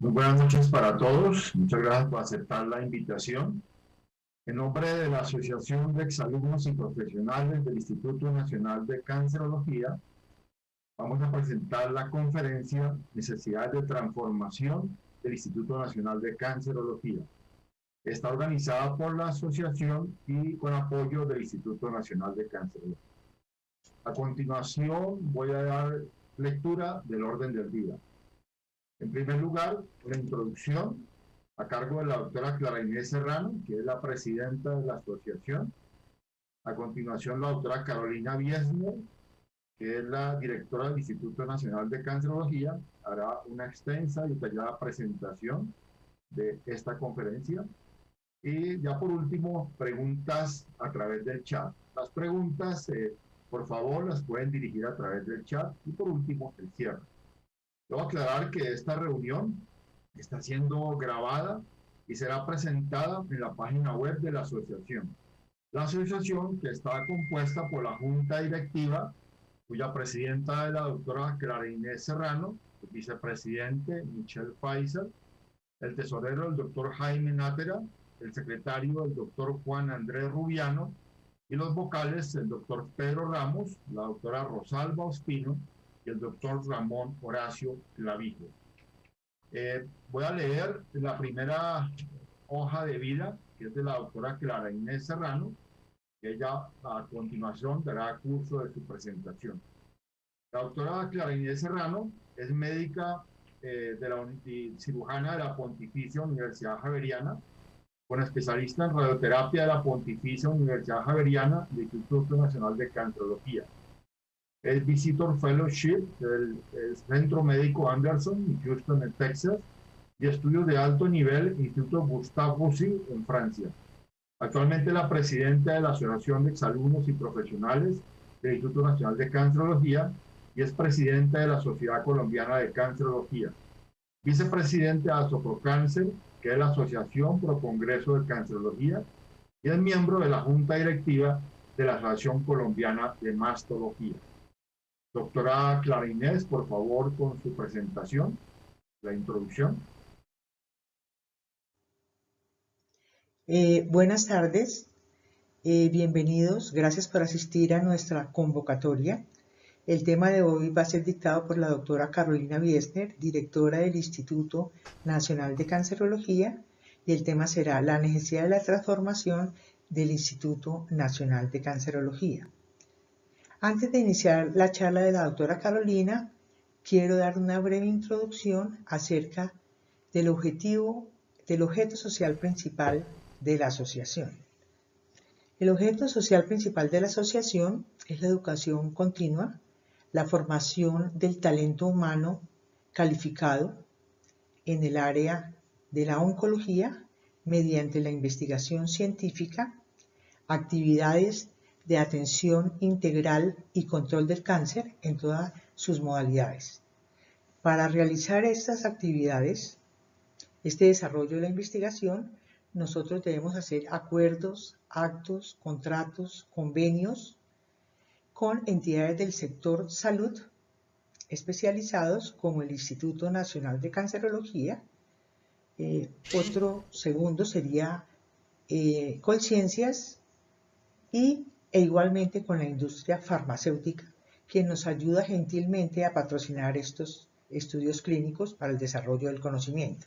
Muy buenas noches para todos. Muchas gracias por aceptar la invitación. En nombre de la Asociación de Exalumnos y Profesionales del Instituto Nacional de Cancerología, vamos a presentar la conferencia Necesidades de Transformación del Instituto Nacional de Cancerología. Está organizada por la asociación y con apoyo del Instituto Nacional de Cancerología. A continuación voy a dar lectura del orden del día. En primer lugar, una introducción a cargo de la doctora Clara Inés Serrano, que es la presidenta de la asociación. A continuación, la doctora Carolina Wiesner, que es la directora del Instituto Nacional de Cancerología, hará una extensa y detallada presentación de esta conferencia. Y ya por último, preguntas a través del chat. Las preguntas, por favor, las pueden dirigir a través del chat. Y por último, el cierre. Debo aclarar que esta reunión está siendo grabada y será presentada en la página web de la asociación. La asociación, que está compuesta por la junta directiva, cuya presidenta es la doctora Clara Inés Serrano, el vicepresidente Michelle Pfizer, el tesorero el doctor Jaime Nátera, el secretario el doctor Juan Andrés Rubiano, y los vocales el doctor Pedro Ramos, la doctora Rosalba Ospino y el doctor Ramón Horacio Clavijo. Voy a leer la primera hoja de vida, que es de la doctora Clara Inés Serrano, que ella a continuación dará curso de su presentación. La doctora Clara Inés Serrano es médica cirujana de la Pontificia Universidad Javeriana, con especialista en radioterapia de la Pontificia Universidad Javeriana del Instituto Nacional de Cancerología. Es Visitor Fellowship del Centro Médico Anderson en Houston, en Texas, y estudios de alto nivel Instituto Gustave Roussy en Francia. Actualmente la presidenta de la Asociación de Exalumnos y Profesionales del Instituto Nacional de Cancerología y es presidenta de la Sociedad Colombiana de Cancerología. Vicepresidente de Asoprocáncer, que es la Asociación Pro Congreso de Cancerología, y es miembro de la Junta Directiva de la Asociación Colombiana de Mastología. Doctora Clara Inés, por favor, con su presentación, la introducción. Buenas tardes, bienvenidos, gracias por asistir a nuestra convocatoria. El tema de hoy va a ser dictado por la doctora Carolina Wiesner, directora del Instituto Nacional de Cancerología, y el tema será la necesidad de la transformación del Instituto Nacional de Cancerología. Antes de iniciar la charla de la doctora Carolina, quiero dar una breve introducción acerca del objeto social principal de la asociación. El objeto social principal de la asociación es la educación continua, la formación del talento humano calificado en el área de la oncología mediante la investigación científica, actividades de atención integral y control del cáncer en todas sus modalidades. Para realizar estas actividades, este desarrollo de la investigación, nosotros debemos hacer acuerdos, actos, contratos, convenios con entidades del sector salud especializados como el Instituto Nacional de Cancerología. Otro segundo sería Colciencias e igualmente con la industria farmacéutica, que nos ayuda gentilmente a patrocinar estos estudios clínicos para el desarrollo del conocimiento.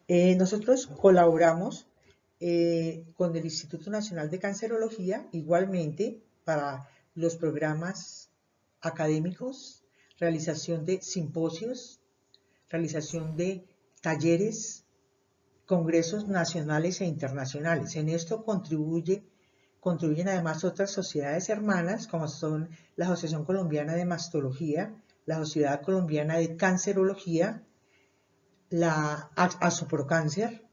Nosotros colaboramos con el Instituto Nacional de Cancerología igualmente para los programas académicos, realización de simposios, realización de talleres, congresos nacionales e internacionales. En esto contribuyen además otras sociedades hermanas como son la Asociación Colombiana de Mastología, la Sociedad Colombiana de Cancerología, la Asoprocáncer,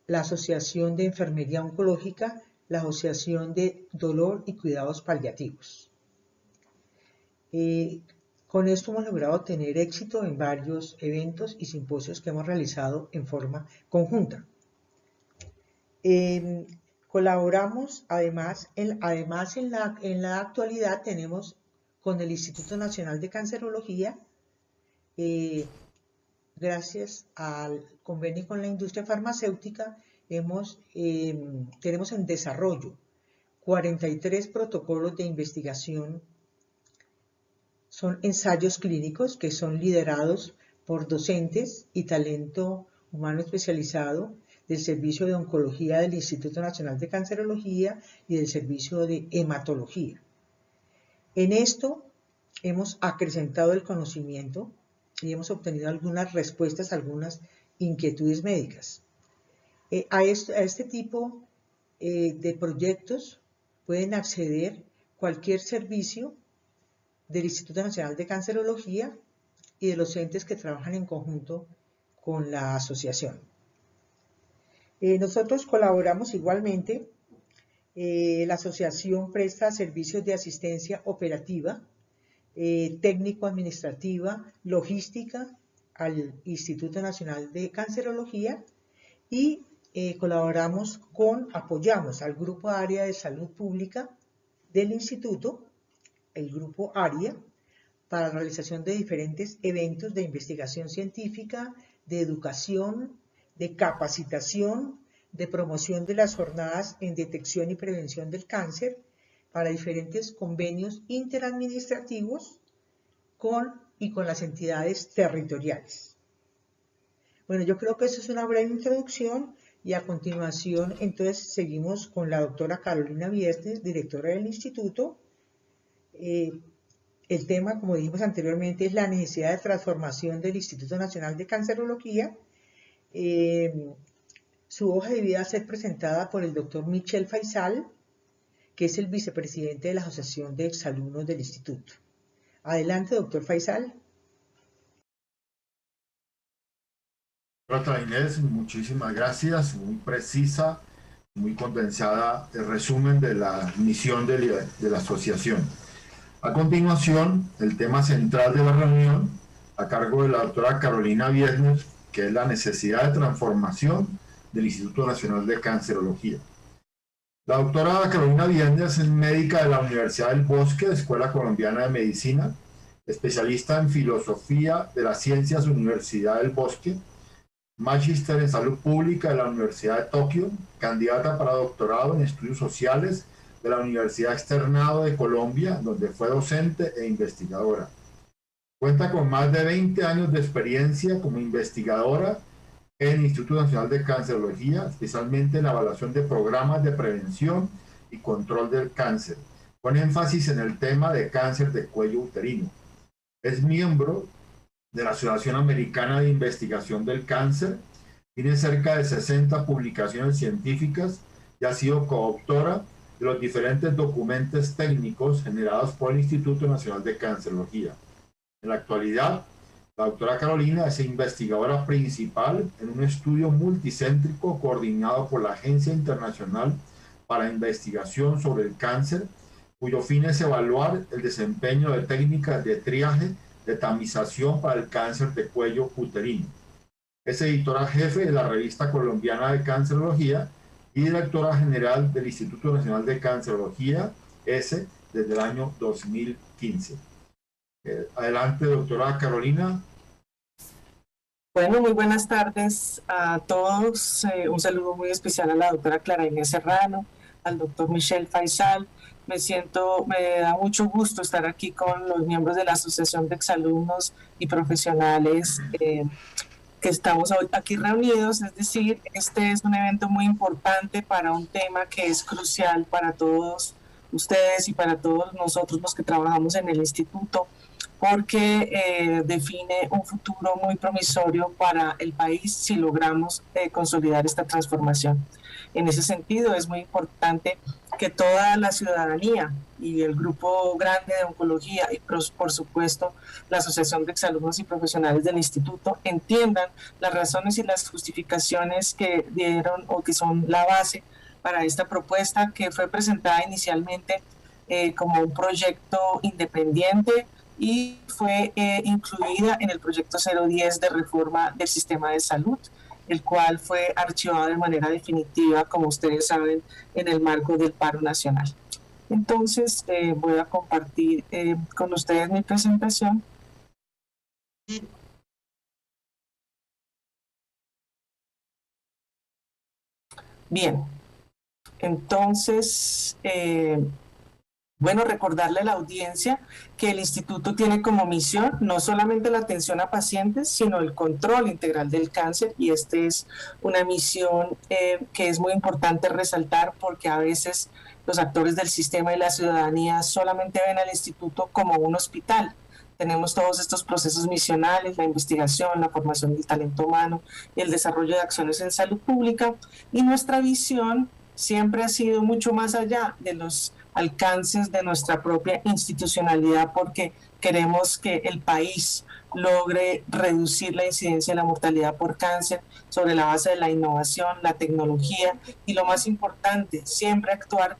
la Asociación de Enfermería Oncológica, la Asociación de Dolor y Cuidados Paliativos. Con esto hemos logrado tener éxito en varios eventos y simposios que hemos realizado en forma conjunta. Colaboramos además en la actualidad tenemos con el Instituto Nacional de Cancerología gracias al convenio con la industria farmacéutica, tenemos en desarrollo 43 protocolos de investigación. Son ensayos clínicos que son liderados por docentes y talento humano especializado del Servicio de Oncología del Instituto Nacional de Cancerología y del Servicio de Hematología. En esto hemos acrecentado el conocimiento y hemos obtenido algunas respuestas a algunas inquietudes médicas. A este tipo de proyectos pueden acceder cualquier servicio del Instituto Nacional de Cancerología y de los entes que trabajan en conjunto con la asociación. Nosotros colaboramos igualmente. La asociación presta servicios de asistencia operativa, técnico-administrativa, logística al Instituto Nacional de Cancerología y apoyamos al Grupo Área de Salud Pública del Instituto, el Grupo ARIA, para la realización de diferentes eventos de investigación científica, de educación, de capacitación, de promoción de las jornadas en detección y prevención del cáncer, para diferentes convenios interadministrativos con las entidades territoriales. Bueno, yo creo que eso es una breve introducción y a continuación entonces seguimos con la doctora Carolina Viesnes, directora del instituto. El tema, como dijimos anteriormente, es la necesidad de transformación del Instituto Nacional de Cancerología. Su hoja de vida va a ser presentada por el doctor Michel Faisal, que es el vicepresidente de la Asociación de Exalumnos del Instituto. Adelante, doctor Faisal. Doctora Inés, muchísimas gracias, muy precisa, muy condensada el resumen de la misión de la asociación. A continuación, el tema central de la reunión, a cargo de la doctora Carolina Viesnes, que es la necesidad de transformación del Instituto Nacional de Cancerología. La doctora Carolina Viesnes es médica de la Universidad del Bosque, Escuela Colombiana de Medicina, especialista en filosofía de las ciencias, Universidad del Bosque, magíster en salud pública de la Universidad de Tokio, candidata para doctorado en estudios sociales de la Universidad Externado de Colombia, donde fue docente e investigadora. Cuenta con más de 20 años de experiencia como investigadora en el Instituto Nacional de Cancerología, especialmente en la evaluación de programas de prevención y control del cáncer, con énfasis en el tema de cáncer de cuello uterino. Es miembro de la Asociación Americana de Investigación del Cáncer, tiene cerca de 60 publicaciones científicas y ha sido coautora de los diferentes documentos técnicos generados por el Instituto Nacional de Cancerología. En la actualidad, la doctora Carolina es investigadora principal en un estudio multicéntrico coordinado por la Agencia Internacional para Investigación sobre el Cáncer, cuyo fin es evaluar el desempeño de técnicas de triaje de tamización para el cáncer de cuello uterino. Es editora jefe de la Revista Colombiana de Cancerología y directora general del Instituto Nacional de Cancerología, desde el año 2015. Adelante, doctora Carolina. Bueno, muy buenas tardes a todos. Un saludo muy especial a la doctora Clara Inés Serrano, al doctor Michel Faisal. Me da mucho gusto estar aquí con los miembros de la Asociación de Exalumnos y Profesionales que estamos hoy aquí reunidos. Es decir, este es un evento muy importante para un tema que es crucial para todos ustedes y para todos nosotros los que trabajamos en el instituto, porque define un futuro muy promisorio para el país si logramos consolidar esta transformación. En ese sentido, es muy importante que toda la ciudadanía y el grupo grande de oncología y por supuesto la Asociación de Exalumnos y Profesionales del Instituto entiendan las razones y las justificaciones que dieron o que son la base para esta propuesta, que fue presentada inicialmente como un proyecto independiente y fue incluida en el proyecto 010 de reforma del sistema de salud, el cual fue archivado de manera definitiva, como ustedes saben, en el marco del paro nacional. Entonces voy a compartir con ustedes mi presentación. Bien, entonces, bueno, recordarle a la audiencia que el instituto tiene como misión no solamente la atención a pacientes, sino el control integral del cáncer, y esta es una misión que es muy importante resaltar, porque a veces los actores del sistema y la ciudadanía solamente ven al instituto como un hospital. Tenemos todos estos procesos misionales, la investigación, la formación del talento humano y el desarrollo de acciones en salud pública, y nuestra visión siempre ha sido mucho más allá de los alcances de nuestra propia institucionalidad, porque queremos que el país logre reducir la incidencia de la mortalidad por cáncer sobre la base de la innovación, la tecnología y, lo más importante, siempre actuar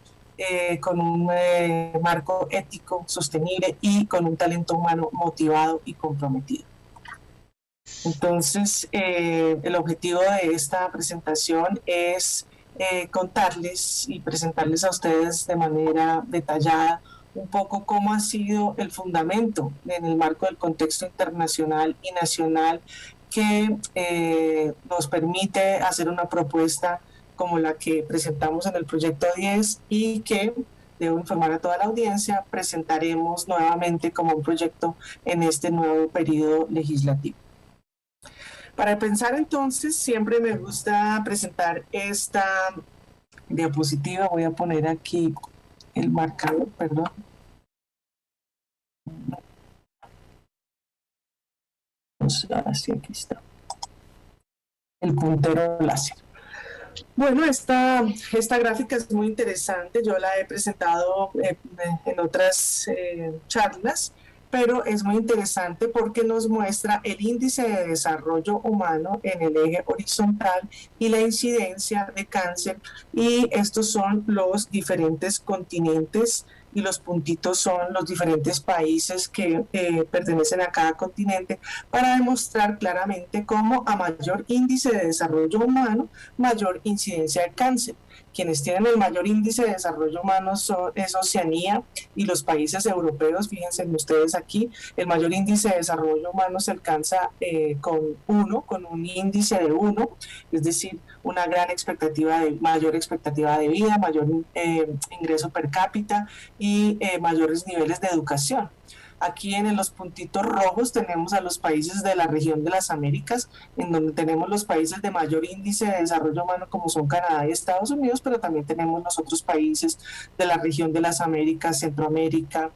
con un marco ético sostenible y con un talento humano motivado y comprometido. Entonces, el objetivo de esta presentación es contarles y presentarles a ustedes de manera detallada un poco cómo ha sido el fundamento en el marco del contexto internacional y nacional que nos permite hacer una propuesta como la que presentamos en el proyecto 10, y que, debo informar a toda la audiencia, presentaremos nuevamente como un proyecto en este nuevo periodo legislativo. Para pensar entonces, siempre me gusta presentar esta diapositiva. Voy a poner aquí el marcador, perdón. Así, aquí está. El puntero láser. Bueno, esta gráfica es muy interesante. Yo la he presentado en otras charlas, pero es muy interesante porque nos muestra el índice de desarrollo humano en el eje horizontal y la incidencia de cáncer, y estos son los diferentes continentes y los puntitos son los diferentes países que pertenecen a cada continente, para demostrar claramente cómo a mayor índice de desarrollo humano, mayor incidencia de cáncer. Quienes tienen el mayor índice de desarrollo humano es Oceanía y los países europeos. Fíjense ustedes aquí, el mayor índice de desarrollo humano se alcanza con un índice de 1, es decir, una gran mayor expectativa de vida, mayor ingreso per cápita y mayores niveles de educación. Aquí en los puntitos rojos tenemos a los países de la región de las Américas, en donde tenemos los países de mayor índice de desarrollo humano, como son Canadá y Estados Unidos, pero también tenemos los otros países de la región de las Américas, Centroamérica,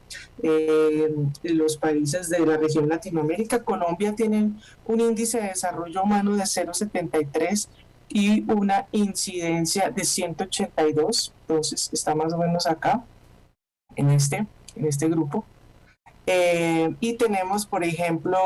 los países de la región Latinoamérica. Colombia tiene un índice de desarrollo humano de 0,73 y una incidencia de 182, entonces está más o menos acá, en este grupo. Y tenemos, por ejemplo,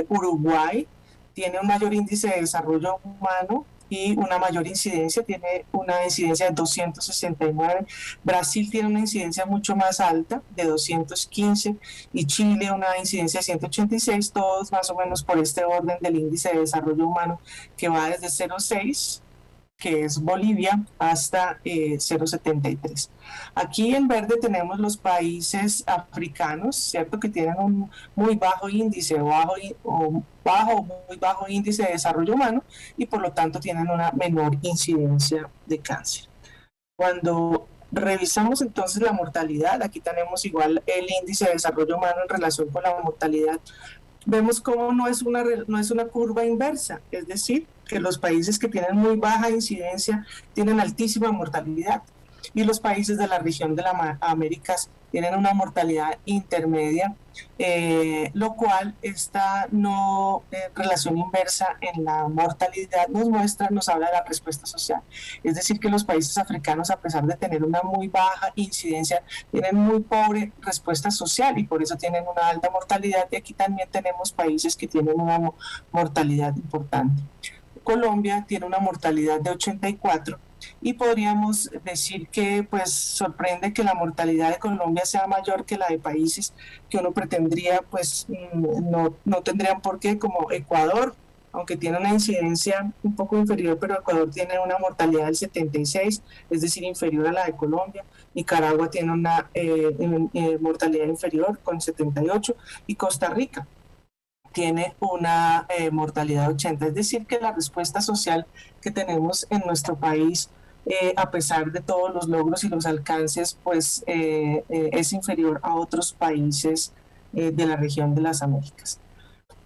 Uruguay tiene un mayor índice de desarrollo humano y una mayor incidencia, tiene una incidencia de 269. Brasil tiene una incidencia mucho más alta, de 215, y Chile una incidencia de 186, todos más o menos por este orden del índice de desarrollo humano, que va desde 0,6, que es Bolivia, hasta 0,73. Aquí en verde tenemos los países africanos, ¿cierto?, que tienen un muy bajo índice muy bajo índice de desarrollo humano, y por lo tanto tienen una menor incidencia de cáncer. Cuando revisamos entonces la mortalidad, aquí tenemos igual el índice de desarrollo humano en relación con la mortalidad, vemos cómo no es una curva inversa, es decir, que los países que tienen muy baja incidencia tienen altísima mortalidad, y los países de la región de las Américas tienen una mortalidad intermedia, lo cual esta no relación inversa en la mortalidad nos habla de la respuesta social. Es decir, que los países africanos, a pesar de tener una muy baja incidencia, tienen muy pobre respuesta social, y por eso tienen una alta mortalidad, y aquí también tenemos países que tienen una mortalidad importante. Colombia tiene una mortalidad de 84, y podríamos decir que pues sorprende que la mortalidad de Colombia sea mayor que la de países que uno pretendría, pues no tendrían por qué, como Ecuador, aunque tiene una incidencia un poco inferior, pero Ecuador tiene una mortalidad del 76, es decir, inferior a la de Colombia. Nicaragua tiene una mortalidad inferior con 78, y Costa Rica tiene una mortalidad de 80, es decir, que la respuesta social que tenemos en nuestro país a pesar de todos los logros y los alcances, pues es inferior a otros países de la región de las Américas.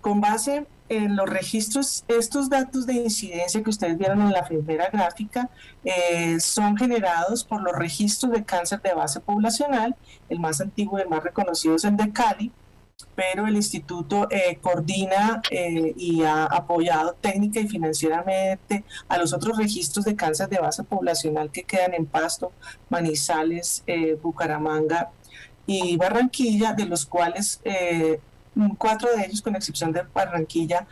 Con base en los registros, estos datos de incidencia que ustedes vieron en la primera gráfica son generados por los registros de cáncer de base poblacional. El más antiguo y el más reconocido es el de Cali, pero el instituto coordina y ha apoyado técnica y financieramente a los otros registros de cáncer de base poblacional que quedan en Pasto, Manizales, Bucaramanga y Barranquilla, de los cuales 4 de ellos, con excepción de Barranquilla,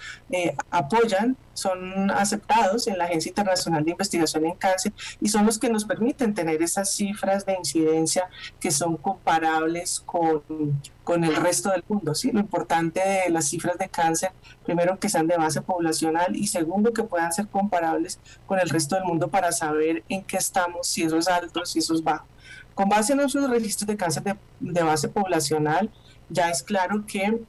apoyan, son aceptados en la Agencia Internacional de Investigación en Cáncer y son los que nos permiten tener esas cifras de incidencia que son comparables con el resto del mundo, ¿sí? Lo importante de las cifras de cáncer, primero, que sean de base poblacional y segundo, que puedan ser comparables con el resto del mundo para saber en qué estamos, si eso es alto, si eso es bajo. Con base en nuestros registros de cáncer de base poblacional, ya es claro que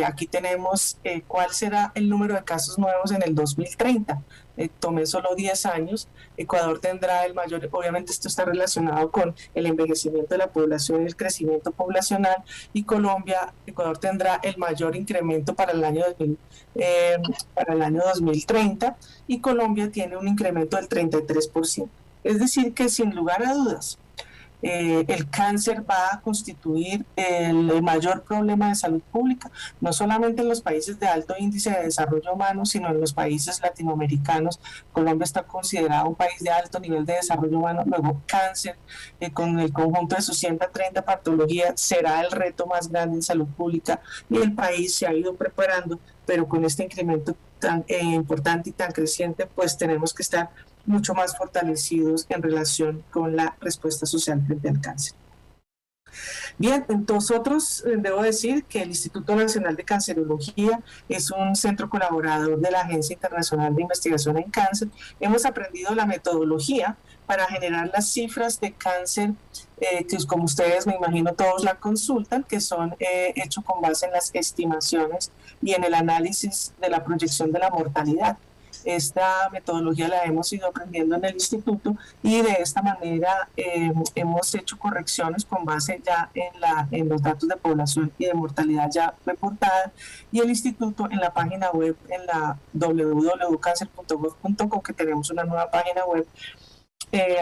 aquí tenemos cuál será el número de casos nuevos en el 2030. Tomé solo 10 años. Ecuador tendrá el mayor, obviamente esto está relacionado con el envejecimiento de la población y el crecimiento poblacional, y Ecuador tendrá el mayor incremento para el año 2030, y Colombia tiene un incremento del 33%. Es decir, que sin lugar a dudas, el cáncer va a constituir el mayor problema de salud pública, no solamente en los países de alto índice de desarrollo humano, sino en los países latinoamericanos. Colombia está considerado un país de alto nivel de desarrollo humano. Luego, cáncer, con el conjunto de sus 130 patologías, será el reto más grande en salud pública, y el país se ha ido preparando, pero con este incremento tan importante y tan creciente, pues tenemos que estar mucho más fortalecidos en relación con la respuesta social frente al cáncer. Bien, nosotros debo decir que el Instituto Nacional de Cancerología es un centro colaborador de la Agencia Internacional de Investigación en Cáncer. Hemos aprendido la metodología para generar las cifras de cáncer, que como ustedes me imagino todos la consultan, que son hechos con base en las estimaciones y en el análisis de la proyección de la mortalidad. Esta metodología la hemos ido aprendiendo en el instituto, y de esta manera hemos hecho correcciones con base ya en los datos de población y de mortalidad ya reportada, y el instituto en la página web, en la www.cancer.gov.co, que tenemos una nueva página web,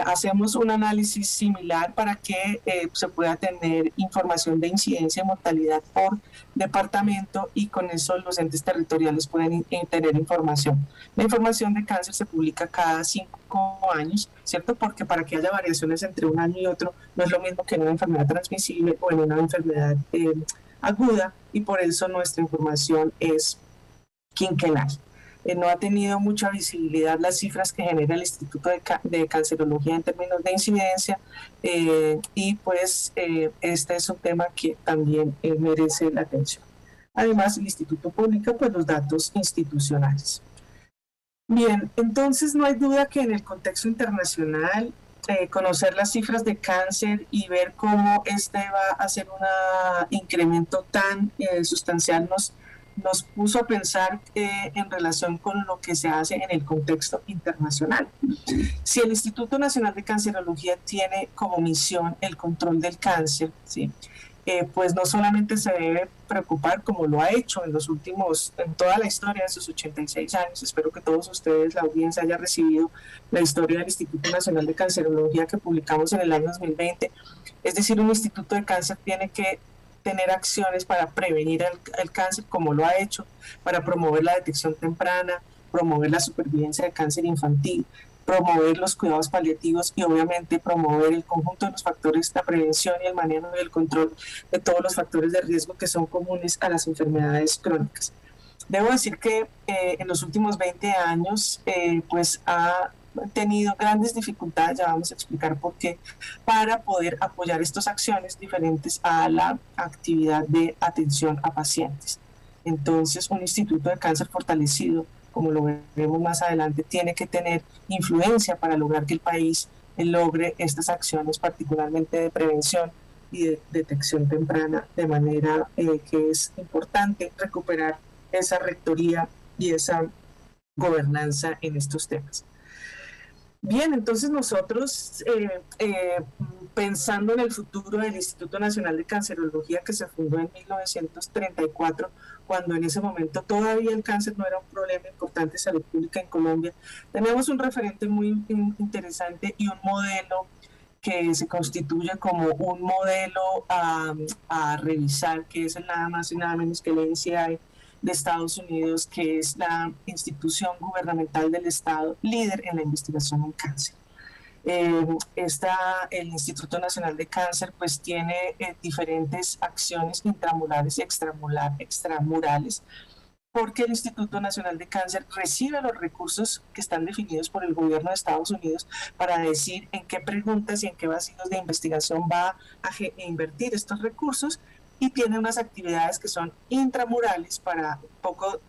hacemos un análisis similar para que se pueda tener información de incidencia y mortalidad por departamento, y con eso los entes territoriales pueden tener información. La información de cáncer se publica cada 5 años, ¿cierto? Porque para que haya variaciones entre un año y otro, no es lo mismo que en una enfermedad transmisible o en una enfermedad aguda, y por eso nuestra información es quinquenal. No ha tenido mucha visibilidad las cifras que genera el Instituto de Cancerología en términos de incidencia, y pues este es un tema que también merece la atención. Además, el Instituto publica pues los datos institucionales. Bien, entonces no hay duda que en el contexto internacional, conocer las cifras de cáncer y ver cómo este va a ser un incremento tan sustancial nos puso a pensar en relación con lo que se hace en el contexto internacional. Si el Instituto Nacional de Cancerología tiene como misión el control del cáncer, ¿sí? Pues no solamente se debe preocupar, como lo ha hecho en toda la historia de sus 86 años, espero que todos ustedes, la audiencia, haya recibido la historia del Instituto Nacional de Cancerología que publicamos en el año 2020, es decir, un instituto de cáncer tiene que tener acciones para prevenir el cáncer, como lo ha hecho, para promover la detección temprana, promover la supervivencia de cáncer infantil, promover los cuidados paliativos y obviamente promover el conjunto de los factores, la prevención y el manejo y el control de todos los factores de riesgo que son comunes a las enfermedades crónicas. Debo decir que en los últimos 20 años pues ha tenido grandes dificultades, ya vamos a explicar por qué, para poder apoyar estas acciones diferentes a la actividad de atención a pacientes. Entonces, un instituto de cáncer fortalecido, como lo veremos más adelante, tiene que tener influencia para lograr que el país logre estas acciones, particularmente de prevención y de detección temprana, de manera que es importante recuperar esa rectoría y esa gobernanza en estos temas. Bien, entonces nosotros, pensando en el futuro del Instituto Nacional de Cancerología, que se fundó en 1934, cuando en ese momento todavía el cáncer no era un problema importante de salud pública en Colombia, tenemos un referente muy interesante y un modelo que se constituye como un modelo a revisar, que es el nada más y nada menos que el NCI de Estados Unidos, que es la institución gubernamental del Estado líder en la investigación en cáncer. El Instituto Nacional de Cáncer pues tiene diferentes acciones intramurales y extramurales, porque el Instituto Nacional de Cáncer recibe los recursos que están definidos por el gobierno de Estados Unidos para decir en qué preguntas y en qué vacíos de investigación va a invertir estos recursos, y tiene unas actividades que son intramurales para un poco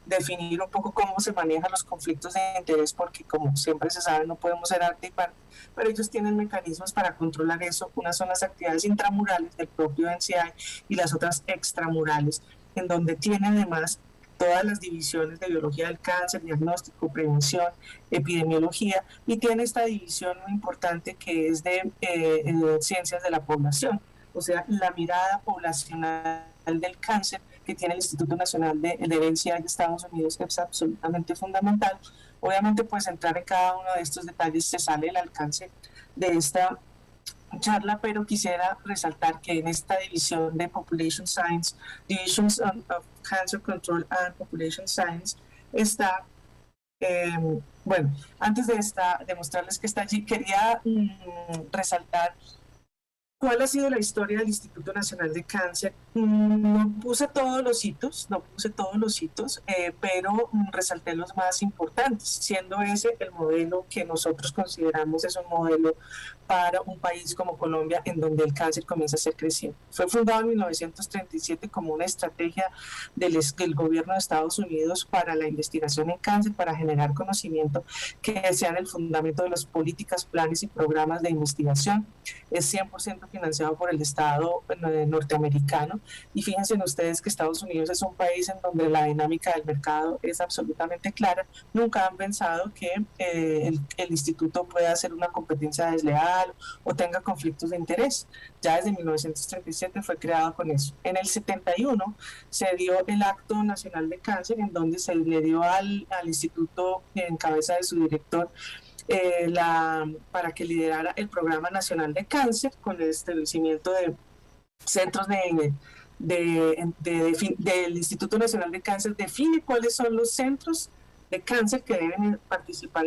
definir un poco cómo se manejan los conflictos de interés, porque como siempre se sabe no podemos ser arte y parte, pero ellos tienen mecanismos para controlar eso. Unas son las actividades intramurales del propio NCI y las otras extramurales, en donde tiene además todas las divisiones de biología del cáncer, diagnóstico, prevención, epidemiología, y tiene esta división muy importante que es de ciencias de la población, o sea, la mirada poblacional del cáncer que tiene el Instituto Nacional de Herencia de Estados Unidos es absolutamente fundamental. Obviamente, pues entrar en cada uno de estos detalles se sale el alcance de esta charla, pero quisiera resaltar que en esta división de Population Science, Divisions of Cancer Control and Population Science, está, bueno, antes de mostrarles que está allí, quería resaltar ¿cuál ha sido la historia del Instituto Nacional de Cáncer? No puse todos los hitos, pero resalté los más importantes, siendo ese el modelo que nosotros consideramos es un modelo para un país como Colombia, en donde el cáncer comienza a ser creciente. Fue fundado en 1937 como una estrategia del gobierno de Estados Unidos para la investigación en cáncer, para generar conocimiento que sean el fundamento de las políticas, planes y programas de investigación. Es 100% financiado por el Estado norteamericano, y fíjense ustedes que Estados Unidos es un país en donde la dinámica del mercado es absolutamente clara. Nunca han pensado que el instituto pueda hacer una competencia desleal o tenga conflictos de interés. Ya desde 1937 fue creado con eso. En el 71 se dio el Acto Nacional de Cáncer, en donde se le dio al instituto, en cabeza de su director, para que liderara el Programa Nacional de Cáncer, con el establecimiento de centros del Instituto Nacional de Cáncer. Define cuáles son los centros de cáncer que deben participar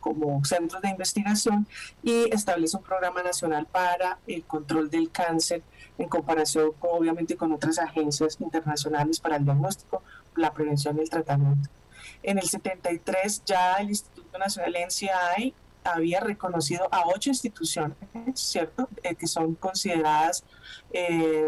como centros de investigación, y establece un programa nacional para el control del cáncer en comparación obviamente con otras agencias internacionales para el diagnóstico, la prevención y el tratamiento. En el 73 ya el Instituto Nacional NCI había reconocido a 8 instituciones, ¿cierto?, que son consideradas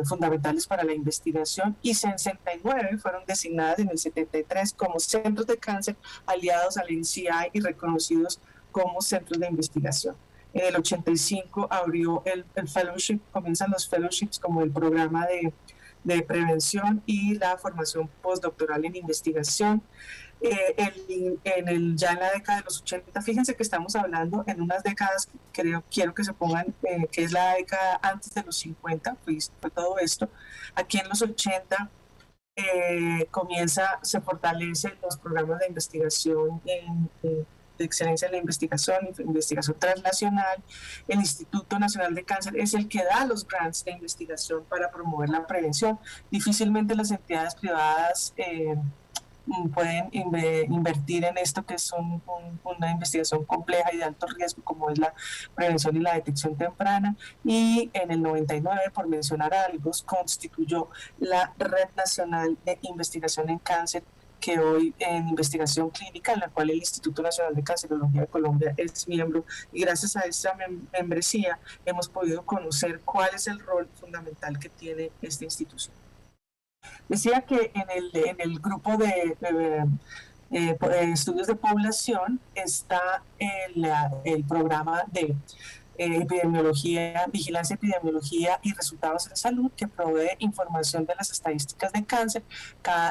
fundamentales para la investigación, y 69 fueron designadas en el 73 como centros de cáncer aliados al NCI y reconocidos como centros de investigación. En el 85 abrió el fellowship, comienzan los fellowships como el programa de prevención y la formación postdoctoral en investigación. Ya en la década de los 80, fíjense que estamos hablando en unas décadas que quiero que se pongan, que es la década antes de los 50, pues, fue todo esto. Aquí en los 80 se fortalecen los programas de investigación de excelencia en la investigación transnacional. El Instituto Nacional de Cáncer es el que da los grants de investigación para promover la prevención. Difícilmente las entidades privadas pueden invertir en esto, que es una investigación compleja y de alto riesgo, como es la prevención y la detección temprana. Y en el 99, por mencionar algo, constituyó la Red Nacional de Investigación en Cáncer, que hoy en investigación clínica, en la cual el Instituto Nacional de Cancerología de Colombia es miembro, y gracias a esta membresía hemos podido conocer cuál es el rol fundamental que tiene esta institución. Decía que en el grupo de estudios de población está el programa de epidemiología, vigilancia, epidemiología y resultados en salud, que provee información de las estadísticas de cáncer.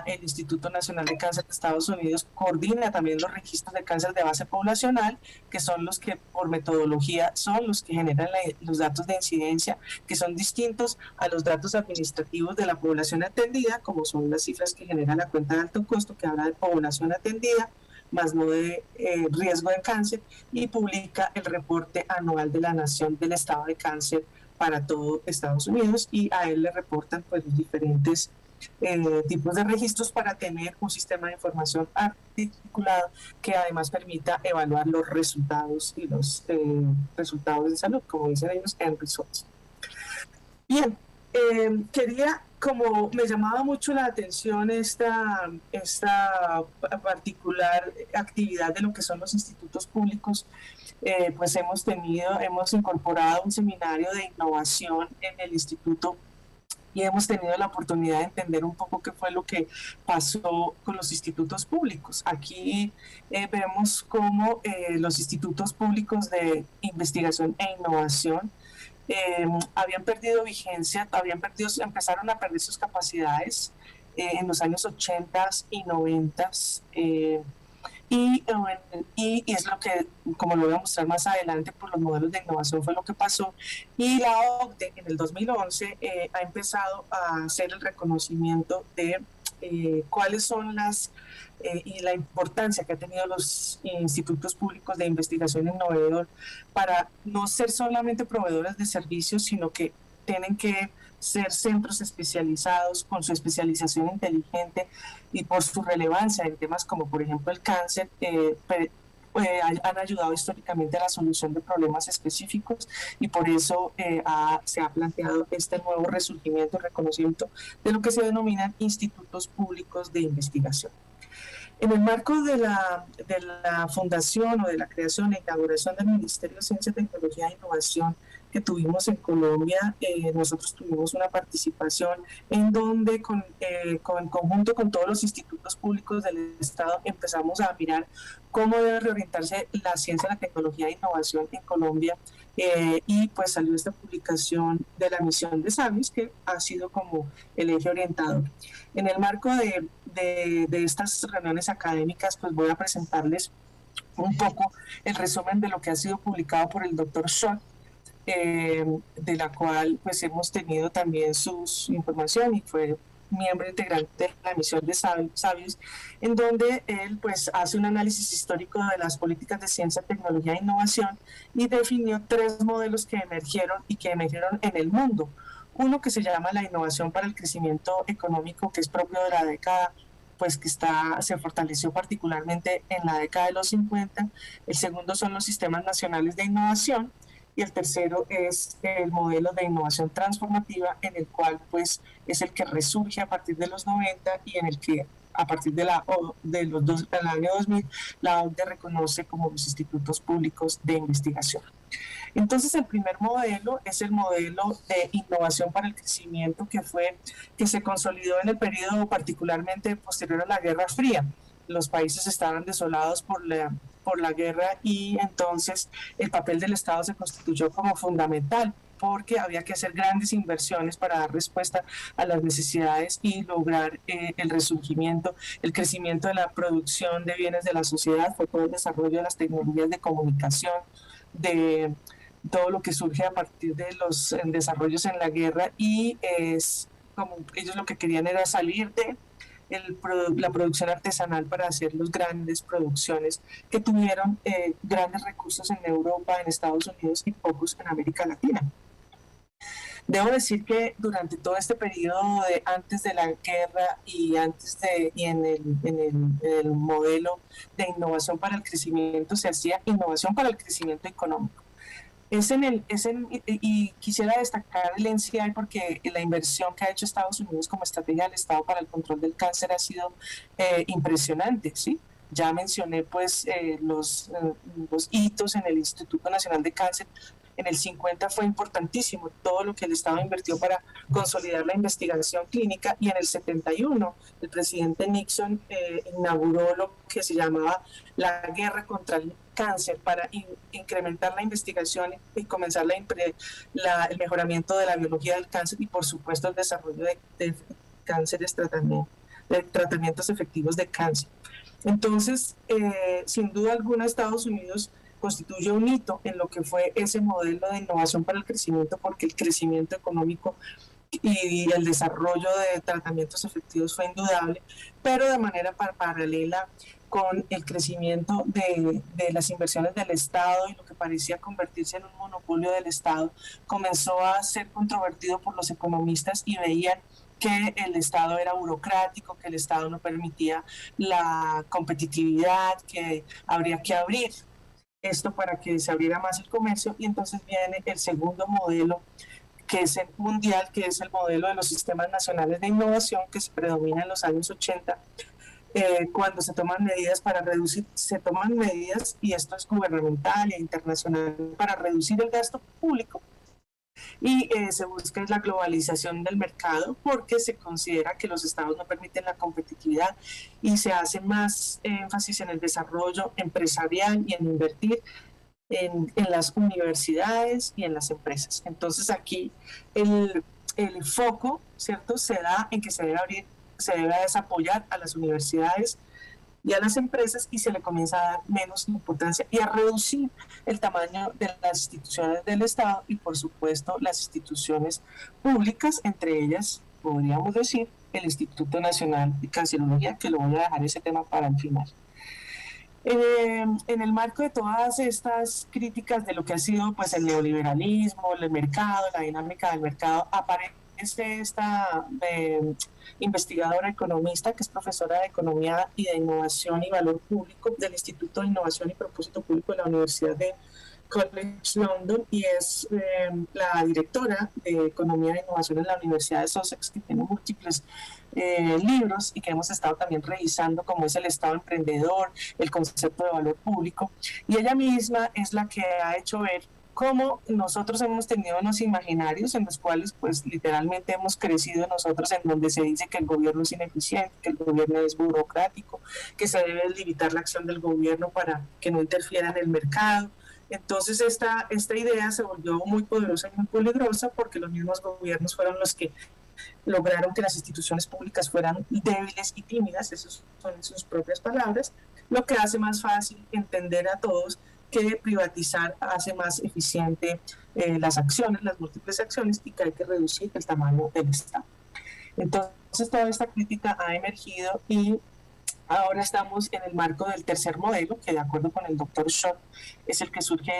El Instituto Nacional de Cáncer de Estados Unidos coordina también los registros de cáncer de base poblacional, que son los que por metodología son los que generan los datos de incidencia, que son distintos a los datos administrativos de la población atendida, como son las cifras que genera la cuenta de alto costo, que habla de población atendida, más no de riesgo de cáncer, y publica el reporte anual de la Nación del estado de cáncer para todo Estados Unidos, y a él le reportan pues los diferentes tipos de registros para tener un sistema de información articulado que además permita evaluar los resultados y los resultados de salud, como dicen ellos, en results. Bien, quería, como me llamaba mucho la atención esta particular actividad de lo que son los institutos públicos, pues hemos incorporado un seminario de innovación en el instituto y hemos tenido la oportunidad de entender un poco qué fue lo que pasó con los institutos públicos. Aquí vemos cómo los institutos públicos de investigación e innovación habían perdido vigencia, empezaron a perder sus capacidades en los años 80 y 90. Y es lo que, como lo voy a mostrar más adelante, por los modelos de innovación fue lo que pasó. Y la OCDE en el 2011 ha empezado a hacer el reconocimiento de cuáles son y la importancia que han tenido los institutos públicos de investigación innovador para no ser solamente proveedores de servicios, sino que tienen que ser centros especializados con su especialización inteligente y por su relevancia en temas como por ejemplo el cáncer, han ayudado históricamente a la solución de problemas específicos y por eso se ha planteado este nuevo resurgimiento y reconocimiento de lo que se denominan institutos públicos de investigación. En el marco de la fundación o de la creación e inauguración del Ministerio de Ciencia, Tecnología e Innovación que tuvimos en Colombia, nosotros tuvimos una participación en donde en conjunto con todos los institutos públicos del Estado empezamos a mirar cómo debe reorientarse la ciencia, la tecnología e innovación en Colombia, y pues salió esta publicación de la misión de Sabios, que ha sido como el eje orientador. En el marco de estas reuniones académicas, pues voy a presentarles un poco el resumen de lo que ha sido publicado por el doctor Schott, de la cual pues hemos tenido también su información y fue miembro integrante de la misión de Sabios, en donde él pues hace un análisis histórico de las políticas de ciencia, tecnología e innovación y definió 3 modelos que emergieron en el mundo. Uno que se llama la innovación para el crecimiento económico, que es propio de la década, pues que se fortaleció particularmente en la década de los 50. El segundo son los sistemas nacionales de innovación y el tercero es el modelo de innovación transformativa, en el cual pues es el que resurge a partir de los 90 y en el que a partir del año 2000 la OCDE reconoce como los institutos públicos de investigación. Entonces el primer modelo es el modelo de innovación para el crecimiento que se consolidó en el periodo particularmente posterior a la Guerra Fría. Los países estaban desolados por la guerra y entonces el papel del Estado se constituyó como fundamental porque había que hacer grandes inversiones para dar respuesta a las necesidades y lograr el resurgimiento, el crecimiento de la producción de bienes de la sociedad, fue todo el desarrollo de las tecnologías de comunicación, de todo lo que surge a partir de los desarrollos en la guerra y es como ellos lo que querían era salir de la producción artesanal para hacer las grandes producciones que tuvieron grandes recursos en Europa, en Estados Unidos y pocos en América Latina. Debo decir que durante todo este periodo de antes de la guerra y en el modelo de innovación para el crecimiento se hacía innovación para el crecimiento económico. Y quisiera destacar el NCI porque la inversión que ha hecho Estados Unidos como estrategia del Estado para el control del cáncer ha sido impresionante, ¿sí? Ya mencioné pues los hitos en el Instituto Nacional de Cáncer, En el 50 fue importantísimo todo lo que el Estado invirtió para consolidar la investigación clínica, y en el 71 el presidente Nixon inauguró lo que se llamaba la guerra contra el cáncer para incrementar la investigación y comenzar el mejoramiento de la biología del cáncer y por supuesto el desarrollo de cánceres, de tratamientos efectivos de cáncer. Entonces, sin duda alguna, Estados Unidos constituye un hito en lo que fue ese modelo de innovación para el crecimiento, porque el crecimiento económico y el desarrollo de tratamientos efectivos fue indudable, pero de manera paralela con el crecimiento de las inversiones del Estado y lo que parecía convertirse en un monopolio del Estado, comenzó a ser controvertido por los economistas y veían que el Estado era burocrático, que el Estado no permitía la competitividad, que habría que abrir esto para que se abriera más el comercio. Y entonces viene el segundo modelo, que es el mundial, que es el modelo de los sistemas nacionales de innovación, que se predomina en los años 80, cuando se toman medidas para reducir, y esto es gubernamental e internacional, para reducir el gasto público, y se busca la globalización del mercado, porque se considera que los estados no permiten la competitividad y se hace más énfasis en el desarrollo empresarial y en invertir en las universidades y en las empresas. Entonces aquí el foco, ¿cierto?, se da en que se debe desapoyar a las universidades y a las empresas, y se le comienza a dar menos importancia y a reducir el tamaño de las instituciones del Estado y por supuesto las instituciones públicas, entre ellas podríamos decir el Instituto Nacional de Cancerología, que lo voy a dejar ese tema para el final. En el marco de todas estas críticas de lo que ha sido pues el neoliberalismo, el mercado, la dinámica del mercado, aparece esta investigadora economista que es profesora de Economía y de Innovación y Valor Público del Instituto de Innovación y Propósito Público de la Universidad de College London, y es la directora de Economía e Innovación en la Universidad de Sussex, que tiene múltiples libros y que hemos estado también revisando, como es el Estado emprendedor, el concepto de valor público, y ella misma es la que ha hecho ver cómo nosotros hemos tenido unos imaginarios en los cuales pues literalmente hemos crecido nosotros, en donde se dice que el gobierno es ineficiente, que el gobierno es burocrático, que se debe limitar la acción del gobierno para que no interfiera en el mercado. Entonces esta idea se volvió muy poderosa y muy peligrosa, porque los mismos gobiernos fueron los que lograron que las instituciones públicas fueran débiles y tímidas, esas son sus propias palabras, lo que hace más fácil entender a todos que privatizar hace más eficiente las acciones, las múltiples acciones, y que hay que reducir el tamaño del Estado. Entonces toda esta crítica ha emergido, y ahora estamos en el marco del tercer modelo, que de acuerdo con el doctor Schott es el que surge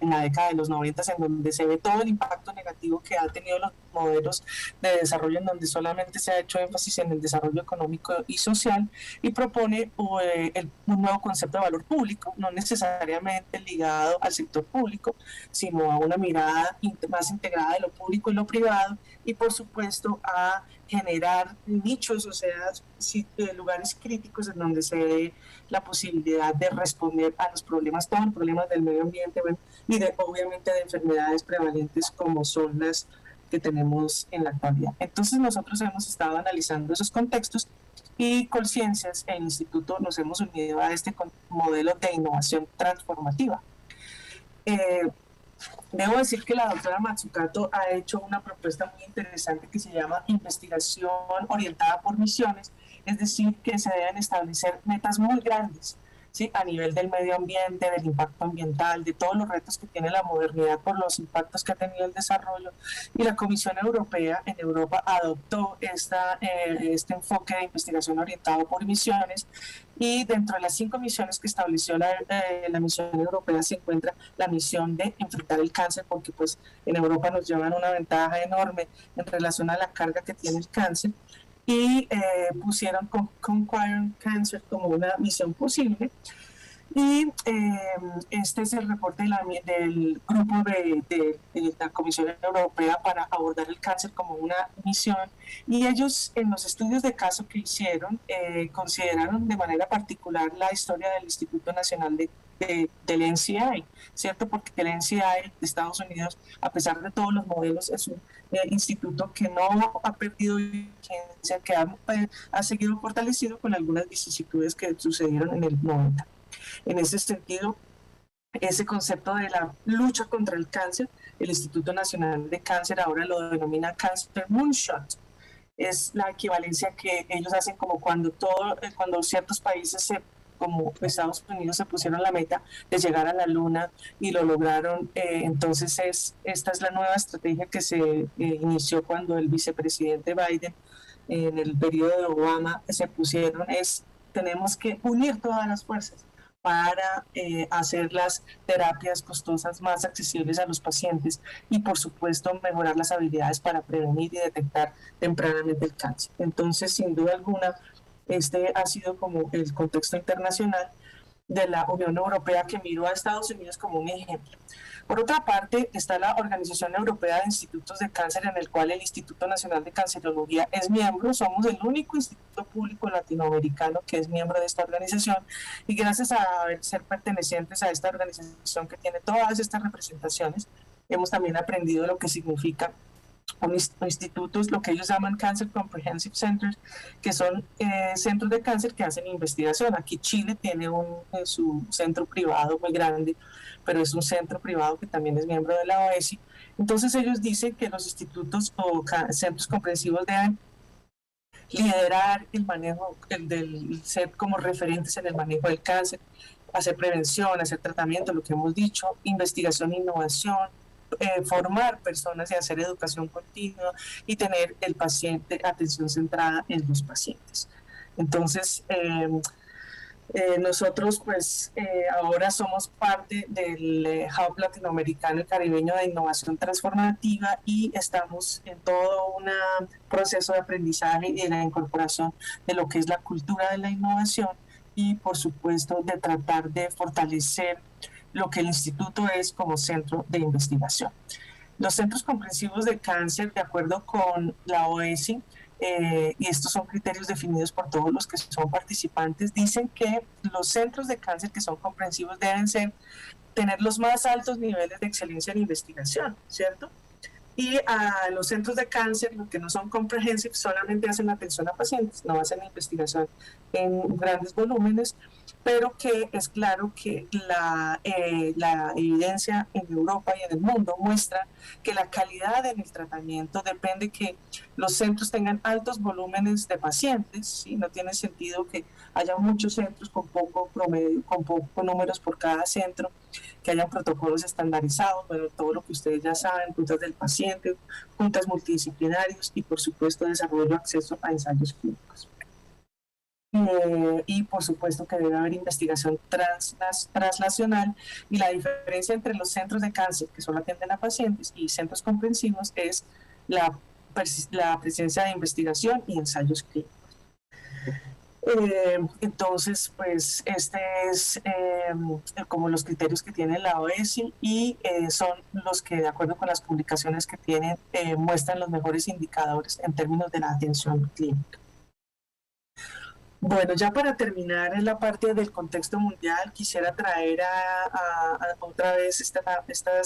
en la década de los 90, en donde se ve todo el impacto negativo que han tenido los modelos de desarrollo, en donde solamente se ha hecho énfasis en el desarrollo económico y social, y propone un nuevo concepto de valor público, no necesariamente ligado al sector público, sino a una mirada más integrada de lo público y lo privado, y por supuesto a generar nichos, o sea, lugares críticos en donde se dé la posibilidad de responder a los problemas, todos los problemas del medio ambiente, bueno, y obviamente de enfermedades prevalentes como son las que tenemos en la actualidad. Entonces nosotros hemos estado analizando esos contextos, y Colciencias e Instituto nos hemos unido a este modelo de innovación transformativa. Debo decir que la doctora Mazzucato ha hecho una propuesta muy interesante que se llama investigación orientada por misiones, es decir, que se deben establecer metas muy grandes, ¿sí?, a nivel del medio ambiente, del impacto ambiental, de todos los retos que tiene la modernidad por los impactos que ha tenido el desarrollo. Y la Comisión Europea en Europa adoptó este enfoque de investigación orientado por misiones, y dentro de las 5 misiones que estableció la Misión Europea se encuentra la misión de enfrentar el cáncer, porque pues en Europa nos llevan una ventaja enorme en relación a la carga que tiene el cáncer, y pusieron Conquering Cancer como una misión posible. Y este es el reporte del grupo de la Comisión Europea para abordar el cáncer como una misión. Y ellos, en los estudios de caso que hicieron, consideraron de manera particular la historia del Instituto Nacional del NCI, ¿cierto? Porque el NCI de Estados Unidos, a pesar de todos los modelos, es un instituto que no ha perdido vigencia, que ha seguido fortalecido con algunas vicisitudes que sucedieron en el 90. En ese sentido, ese concepto de la lucha contra el cáncer, el Instituto Nacional de Cáncer ahora lo denomina Cancer Moonshot. Es la equivalencia que ellos hacen como cuando ciertos países como Estados Unidos se pusieron la meta de llegar a la luna y lo lograron. Entonces esta es la nueva estrategia que se inició cuando el vicepresidente Biden en el periodo de Obama se pusieron, tenemos que unir todas las fuerzas para hacer las terapias costosas más accesibles a los pacientes y, por supuesto, mejorar las habilidades para prevenir y detectar tempranamente el cáncer. Entonces, sin duda alguna, este ha sido como el contexto internacional de la Unión Europea que miró a Estados Unidos como un ejemplo. Por otra parte, está la Organización Europea de Institutos de Cáncer, en el cual el Instituto Nacional de Cancerología es miembro. Somos el único instituto público latinoamericano que es miembro de esta organización, y gracias a ser pertenecientes a esta organización que tiene todas estas representaciones, hemos también aprendido lo que significa institutos, lo que ellos llaman Cancer Comprehensive Centers, que son centros de cáncer que hacen investigación. Aquí Chile tiene su centro privado muy grande, pero es un centro privado que también es miembro de la OESI. Entonces ellos dicen que los institutos o centros comprensivos deben liderar el manejo, ser como referentes en el manejo del cáncer, hacer prevención, hacer tratamiento, lo que hemos dicho, investigación e innovación, formar personas y hacer educación continua y tener el paciente, atención centrada en los pacientes. Entonces, nosotros pues ahora somos parte del Hub Latinoamericano y Caribeño de Innovación Transformativa y estamos en todo un proceso de aprendizaje y de la incorporación de lo que es la cultura de la innovación y, por supuesto, de tratar de fortalecer lo que el instituto es como centro de investigación. Los centros comprensivos de cáncer, de acuerdo con la OESI, y estos son criterios definidos por todos los que son participantes, dicen que los centros de cáncer que son comprensivos deben tener los más altos niveles de excelencia en investigación, ¿cierto? Y a los centros de cáncer, los que no son comprehensive, solamente hacen atención a pacientes, no hacen investigación en grandes volúmenes, pero que es claro que la evidencia en Europa y en el mundo muestra que la calidad en el tratamiento depende que los centros tengan altos volúmenes de pacientes, ¿sí? No tiene sentido que haya muchos centros con poco promedio, con pocos números por cada centro, que hayan protocolos estandarizados, bueno, todo lo que ustedes ya saben, juntas del paciente, juntas multidisciplinarios y, por supuesto, desarrollo acceso a ensayos clínicos. Y por supuesto que debe haber investigación translacional, y la diferencia entre los centros de cáncer que solo atienden a pacientes y centros comprensivos es la presencia de investigación y ensayos clínicos. Entonces, pues este es como los criterios que tiene la OESI y son los que, de acuerdo con las publicaciones que tienen, muestran los mejores indicadores en términos de la atención clínica. Bueno, ya para terminar en la parte del contexto mundial, quisiera traer otra vez este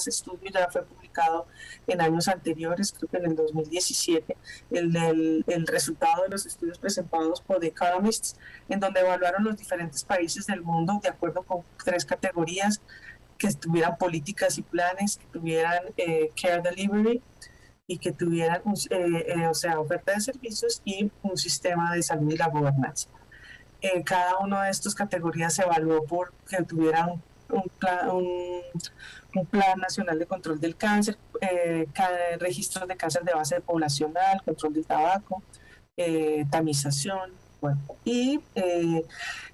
estudio. Ya fue publicado en años anteriores, creo que en el 2017, el resultado de los estudios presentados por The Economists, en donde evaluaron los diferentes países del mundo de acuerdo con 3 categorías: que tuvieran políticas y planes, que tuvieran care delivery y que tuvieran oferta de servicios y un sistema de salud y la gobernanza. Cada una de estas categorías se evaluó por que tuvieran un plan nacional de control del cáncer, registros de cáncer de base poblacional, control del tabaco, tamización, Bueno, y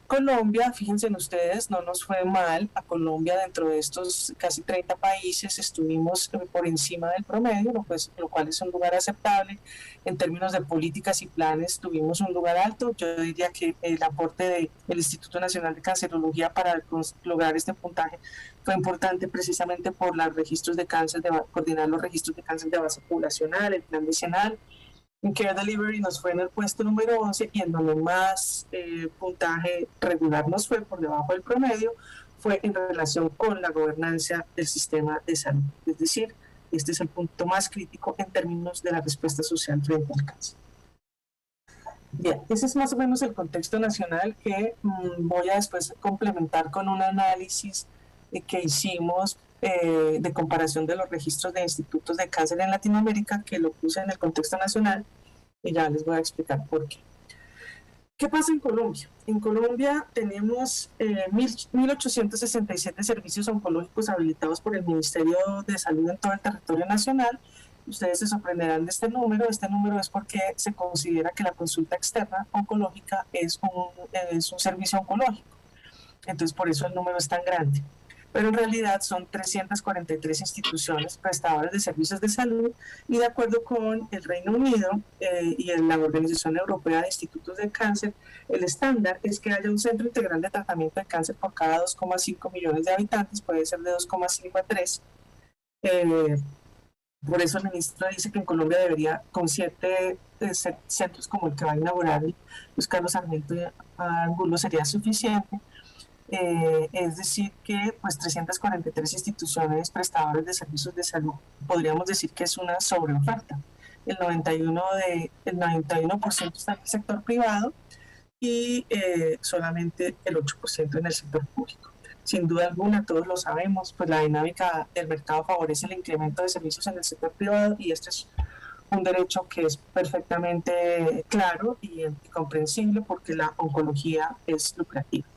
Colombia, fíjense en ustedes, no nos fue mal. A Colombia, dentro de estos casi 30 países, estuvimos por encima del promedio, lo cual es un lugar aceptable. En términos de políticas y planes, tuvimos un lugar alto. Yo diría que el aporte del Instituto Nacional de Cancerología para lograr este puntaje fue importante precisamente por los registros de cáncer, coordinar los registros de cáncer de base poblacional, el plan decenal. En Care Delivery nos fue en el puesto número 11 y en donde más puntaje regular nos fue por debajo del promedio fue en relación con la gobernanza del sistema de salud. Es decir, este es el punto más crítico en términos de la respuesta social frente al cáncer. Bien, ese es más o menos el contexto nacional que voy a después complementar con un análisis que hicimos de comparación de los registros de institutos de cáncer en Latinoamérica, que lo puse en el contexto nacional y ya les voy a explicar por qué. ¿Qué pasa en Colombia? En Colombia tenemos 1.867 servicios oncológicos habilitados por el Ministerio de Salud en todo el territorio nacional. Ustedes se sorprenderán de este número. Este número es porque se considera que la consulta externa oncológica es un servicio oncológico. Entonces, por eso el número es tan grande. Pero en realidad son 343 instituciones prestadoras de servicios de salud y de acuerdo con el Reino Unido y en la Organización Europea de Institutos de Cáncer, el estándar es que haya un centro integral de tratamiento de cáncer por cada 2,5 millones de habitantes, puede ser de 2,5 a 3. Por eso el ministro dice que en Colombia debería, con 7 centros como el que va a inaugurar Luis Carlos Sarmiento Angulo, sería suficiente. Es decir que pues 343 instituciones prestadoras de servicios de salud, podríamos decir que es una sobreoferta. El 91% está en el sector privado y solamente el 8% en el sector público. Sin duda alguna, todos lo sabemos, pues la dinámica del mercado favorece el incremento de servicios en el sector privado y este es un derecho que es perfectamente claro y comprensible porque la oncología es lucrativa.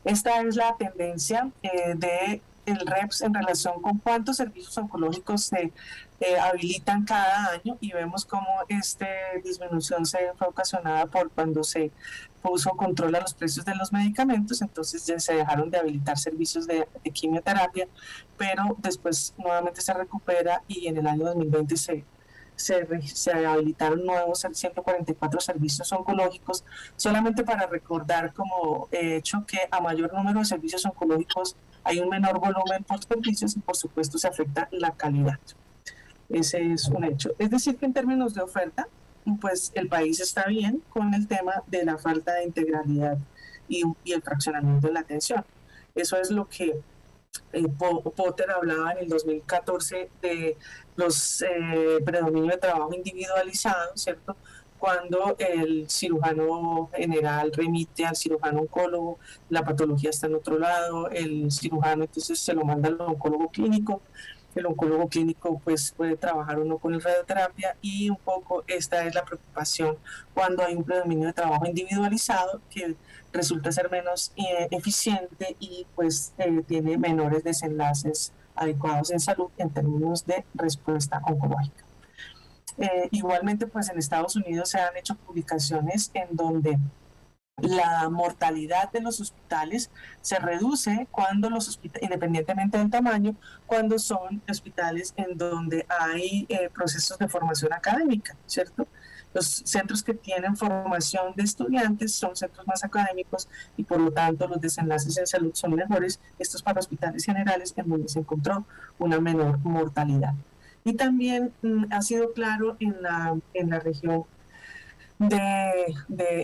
Esta es la tendencia del REPS en relación con cuántos servicios oncológicos se habilitan cada año y vemos cómo esta disminución se fue ocasionada por cuando se puso control a los precios de los medicamentos, entonces ya se dejaron de habilitar servicios de quimioterapia, pero después nuevamente se recupera y en el año 2020 se habilitaron nuevos 144 servicios oncológicos, solamente para recordar como hecho que a mayor número de servicios oncológicos hay un menor volumen por servicios y por supuesto se afecta la calidad. Ese es un hecho. Es decir que en términos de oferta, pues el país está bien con el tema de la falta de integralidad y el fraccionamiento de la atención. Eso es lo que Potter hablaba en el 2014 de los predominios de trabajo individualizado, ¿cierto? Cuando el cirujano general remite al cirujano oncólogo, la patología está en otro lado, el cirujano entonces se lo manda al oncólogo clínico, el oncólogo clínico pues puede trabajar o no con el radioterapia y un poco esta es la preocupación cuando hay un predominio de trabajo individualizado que resulta ser menos eficiente y pues tiene menores desenlaces adecuados en salud en términos de respuesta oncológica. Igualmente pues en Estados Unidos se han hecho publicaciones en donde la mortalidad de los hospitales se reduce cuando los hospitales, independientemente del tamaño, cuando son hospitales en donde hay procesos de formación académica, ¿cierto? Los centros que tienen formación de estudiantes son centros más académicos y por lo tanto los desenlaces en salud son mejores. Estos para hospitales generales en donde se encontró una menor mortalidad. Y también ha sido claro en la región de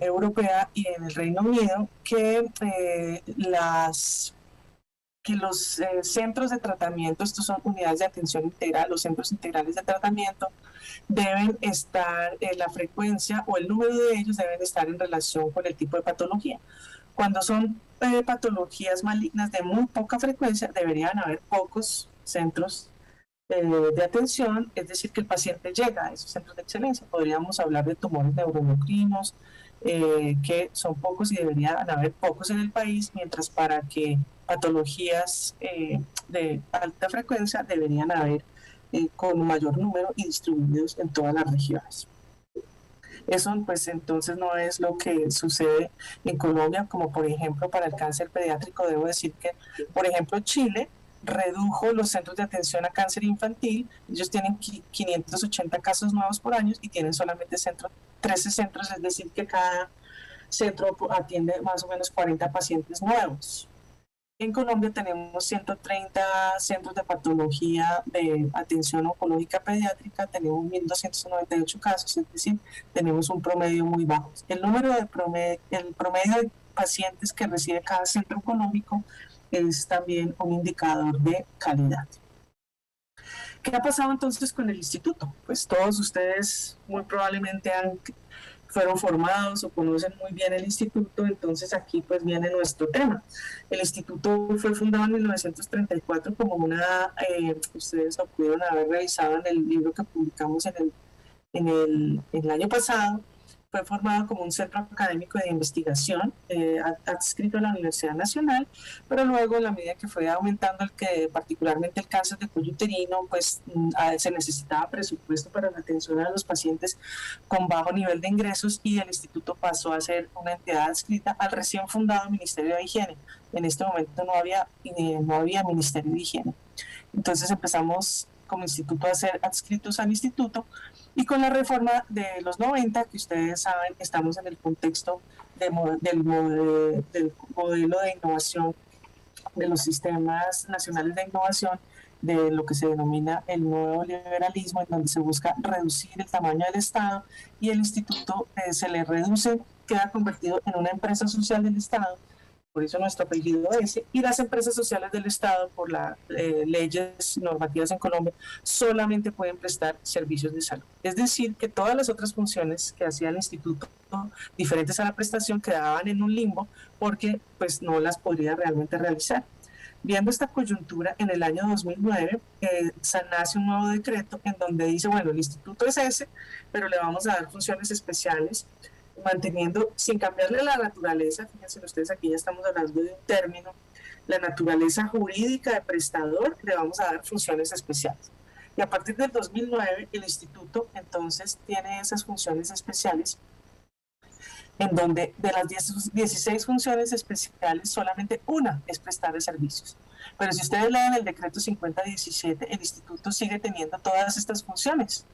europea y en el Reino Unido que los centros de tratamiento, estos son unidades de atención integral, los centros integrales de tratamiento, deben estar, la frecuencia o el número de ellos deben estar en relación con el tipo de patología. Cuando son patologías malignas de muy poca frecuencia, deberían haber pocos centros de atención, es decir, que el paciente llega a esos centros de excelencia. Podríamos hablar de tumores neuroendocrinos, que son pocos y deberían haber pocos en el país, mientras para que patologías de alta frecuencia deberían haber con un mayor número y distribuidos en todas las regiones. Eso pues entonces no es lo que sucede en Colombia, como por ejemplo para el cáncer pediátrico. Debo decir que, por ejemplo, Chile redujo los centros de atención a cáncer infantil. Ellos tienen 580 casos nuevos por año y tienen solamente 13 centros, es decir, que cada centro atiende más o menos 40 pacientes nuevos. En Colombia tenemos 130 centros de patología de atención oncológica pediátrica, tenemos 1.298 casos, es decir, tenemos un promedio muy bajo. El promedio de pacientes que recibe cada centro oncológico es también un indicador de calidad. ¿Qué ha pasado entonces con el instituto? Pues todos ustedes muy probablemente fueron formados o conocen muy bien el instituto, entonces aquí pues viene nuestro tema. El instituto fue fundado en 1934 como ustedes lo pudieron haber revisado en el libro que publicamos en el año pasado. Fue formado como un centro académico de investigación adscrito a la Universidad Nacional, pero luego, en la medida que fue aumentando particularmente el cáncer de cuello uterino, pues se necesitaba presupuesto para la atención a los pacientes con bajo nivel de ingresos y el instituto pasó a ser una entidad adscrita al recién fundado Ministerio de Higiene. En este momento no había Ministerio de Higiene. Entonces empezamos como instituto a ser adscritos al instituto. Y con la reforma de los 90, que ustedes saben, estamos en el contexto del modelo de innovación de los sistemas nacionales de innovación, de lo que se denomina el nuevo liberalismo, en donde se busca reducir el tamaño del Estado y el instituto se le reduce, queda convertido en una empresa social del Estado. Por eso nuestro apellido es, y las empresas sociales del Estado, por las leyes normativas en Colombia, solamente pueden prestar servicios de salud. Es decir, que todas las otras funciones que hacía el instituto, diferentes a la prestación, quedaban en un limbo porque pues, no las podría realmente realizar. Viendo esta coyuntura, en el año 2009 nace un nuevo decreto en donde dice, bueno, el instituto es ese, pero le vamos a dar funciones especiales, manteniendo, sin cambiarle la naturaleza, fíjense ustedes, aquí ya estamos hablando de un término, la naturaleza jurídica de prestador, le vamos a dar funciones especiales. Y a partir del 2009, el instituto entonces tiene esas funciones especiales, en donde de las 16 funciones especiales, solamente una es prestar de servicios. Pero si ustedes leen el decreto 5017, el instituto sigue teniendo todas estas funciones.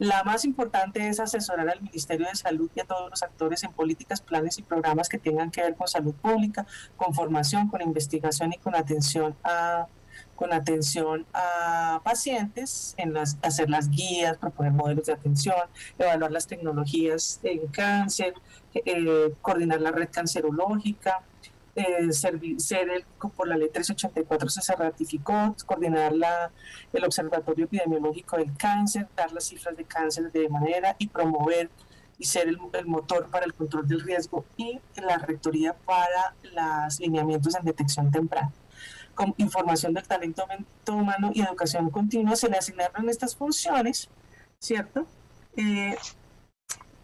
La más importante es asesorar al Ministerio de Salud y a todos los actores en políticas, planes y programas que tengan que ver con salud pública, con formación, con investigación y con atención a pacientes, hacer las guías, proponer modelos de atención, evaluar las tecnologías en cáncer, coordinar la red cancerológica, por la ley 384 se ratificó, coordinar el Observatorio Epidemiológico del Cáncer, dar las cifras de cáncer de manera y promover y ser el motor para el control del riesgo y la rectoría para los lineamientos en detección temprana. Con información del talento humano y educación continua se le asignaron estas funciones, ¿cierto?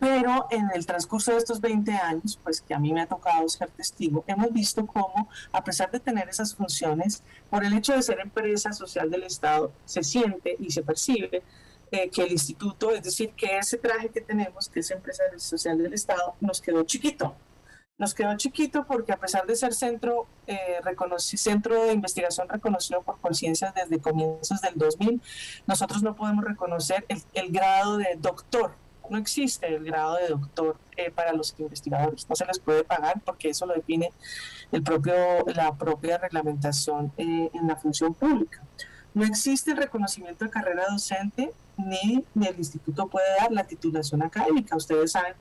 Pero en el transcurso de estos 20 años, pues que a mí me ha tocado ser testigo, hemos visto cómo, a pesar de tener esas funciones, por el hecho de ser empresa social del Estado, se siente y se percibe que el instituto, es decir, que ese traje que tenemos, que es empresa social del Estado, nos quedó chiquito. Nos quedó chiquito porque a pesar de ser centro de investigación reconocido por Conciencia desde comienzos del 2000, nosotros no podemos reconocer el grado de doctor. No existe el grado de doctor para los investigadores, no se les puede pagar porque eso lo define la propia reglamentación en la función pública. No existe el reconocimiento de carrera docente ni el instituto puede dar la titulación académica. Ustedes saben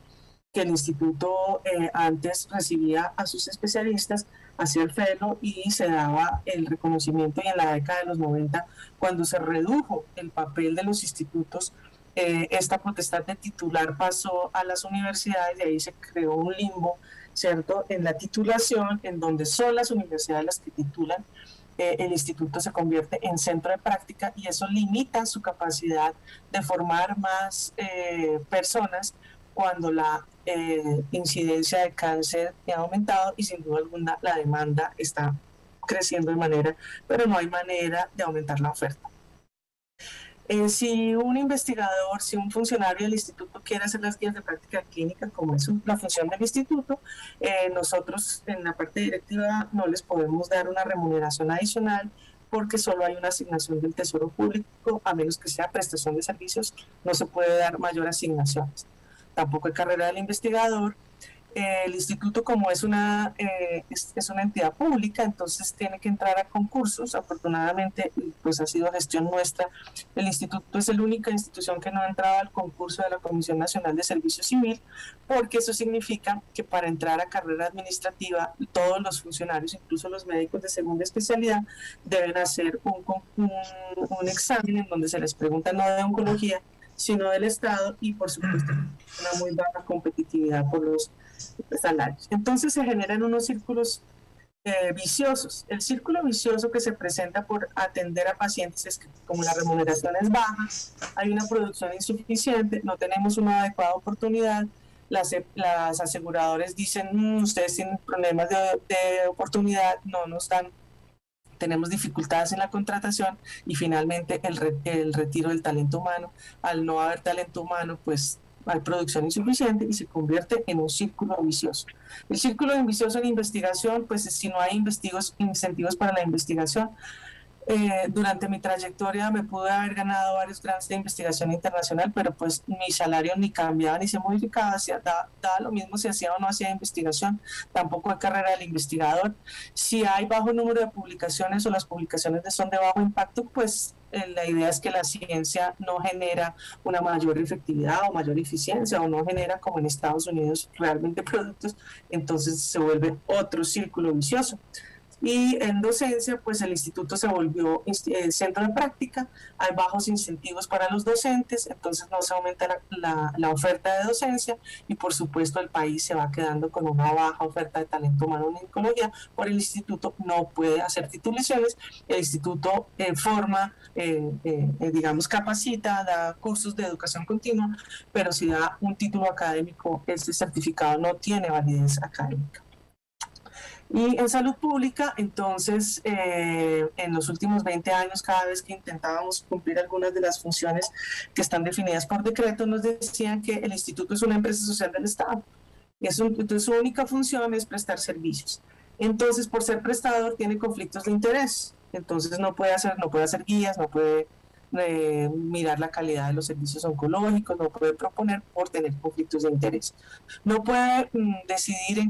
que el instituto antes recibía a sus especialistas, hacía el fellow y se daba el reconocimiento, y en la década de los 90, cuando se redujo el papel de los institutos, esta potestad de titular pasó a las universidades y ahí se creó un limbo, ¿cierto?, en la titulación, en donde son las universidades las que titulan. El instituto se convierte en centro de práctica y eso limita su capacidad de formar más personas cuando la incidencia de cáncer ha aumentado y sin duda alguna la demanda está creciendo pero no hay manera de aumentar la oferta. Si un investigador, si un funcionario del instituto quiere hacer las guías de práctica clínica, como es la función del instituto, nosotros en la parte directiva no les podemos dar una remuneración adicional porque solo hay una asignación del Tesoro Público, a menos que sea prestación de servicios, no se puede dar mayor asignaciones. Tampoco hay carrera del investigador. El instituto, como es una entidad pública, entonces tiene que entrar a concursos. Afortunadamente, pues ha sido gestión nuestra. El instituto es la única institución que no ha entrado al concurso de la Comisión Nacional de Servicio Civil, porque eso significa que para entrar a carrera administrativa, todos los funcionarios, incluso los médicos de segunda especialidad, deben hacer un examen en donde se les pregunta no de oncología, sino del Estado, y por supuesto una muy baja competitividad por los salarios. Entonces se generan unos círculos viciosos. El círculo vicioso que se presenta por atender a pacientes es que, como la remuneración es baja, hay una producción insuficiente, no tenemos una adecuada oportunidad, las aseguradoras dicen, ustedes tienen problemas de oportunidad, no nos dan, tenemos dificultades en la contratación, y finalmente el retiro del talento humano. Al no haber talento humano, pues hay producción insuficiente y se convierte en un círculo vicioso. El círculo vicioso en investigación, pues si no hay incentivos para la investigación. Durante mi trayectoria me pude haber ganado varios grants de investigación internacional, pero pues mi salario ni cambiaba ni se modificaba, daba lo mismo si hacía o no hacía investigación. Tampoco hay carrera del investigador. Si hay bajo número de publicaciones o las publicaciones son de bajo impacto, pues la idea es que la ciencia no genera una mayor efectividad o mayor eficiencia, o no genera, como en Estados Unidos, realmente productos. Entonces se vuelve otro círculo vicioso. Y en docencia, pues el instituto se volvió centro de práctica, hay bajos incentivos para los docentes, entonces no se aumenta la oferta de docencia, y por supuesto el país se va quedando con una baja oferta de talento humano en oncología. Por el instituto no puede hacer titulaciones, el instituto forma, digamos, capacita, da cursos de educación continua, pero si da un título académico, este certificado no tiene validez académica. Y en salud pública, entonces, en los últimos 20 años, cada vez que intentábamos cumplir algunas de las funciones que están definidas por decreto, nos decían que el instituto es una empresa social del Estado. Entonces, su única función es prestar servicios. Entonces, por ser prestador, tiene conflictos de interés. Entonces, no puede hacer guías, no puede mirar la calidad de los servicios oncológicos, no puede proponer por tener conflictos de interés, no puede decidir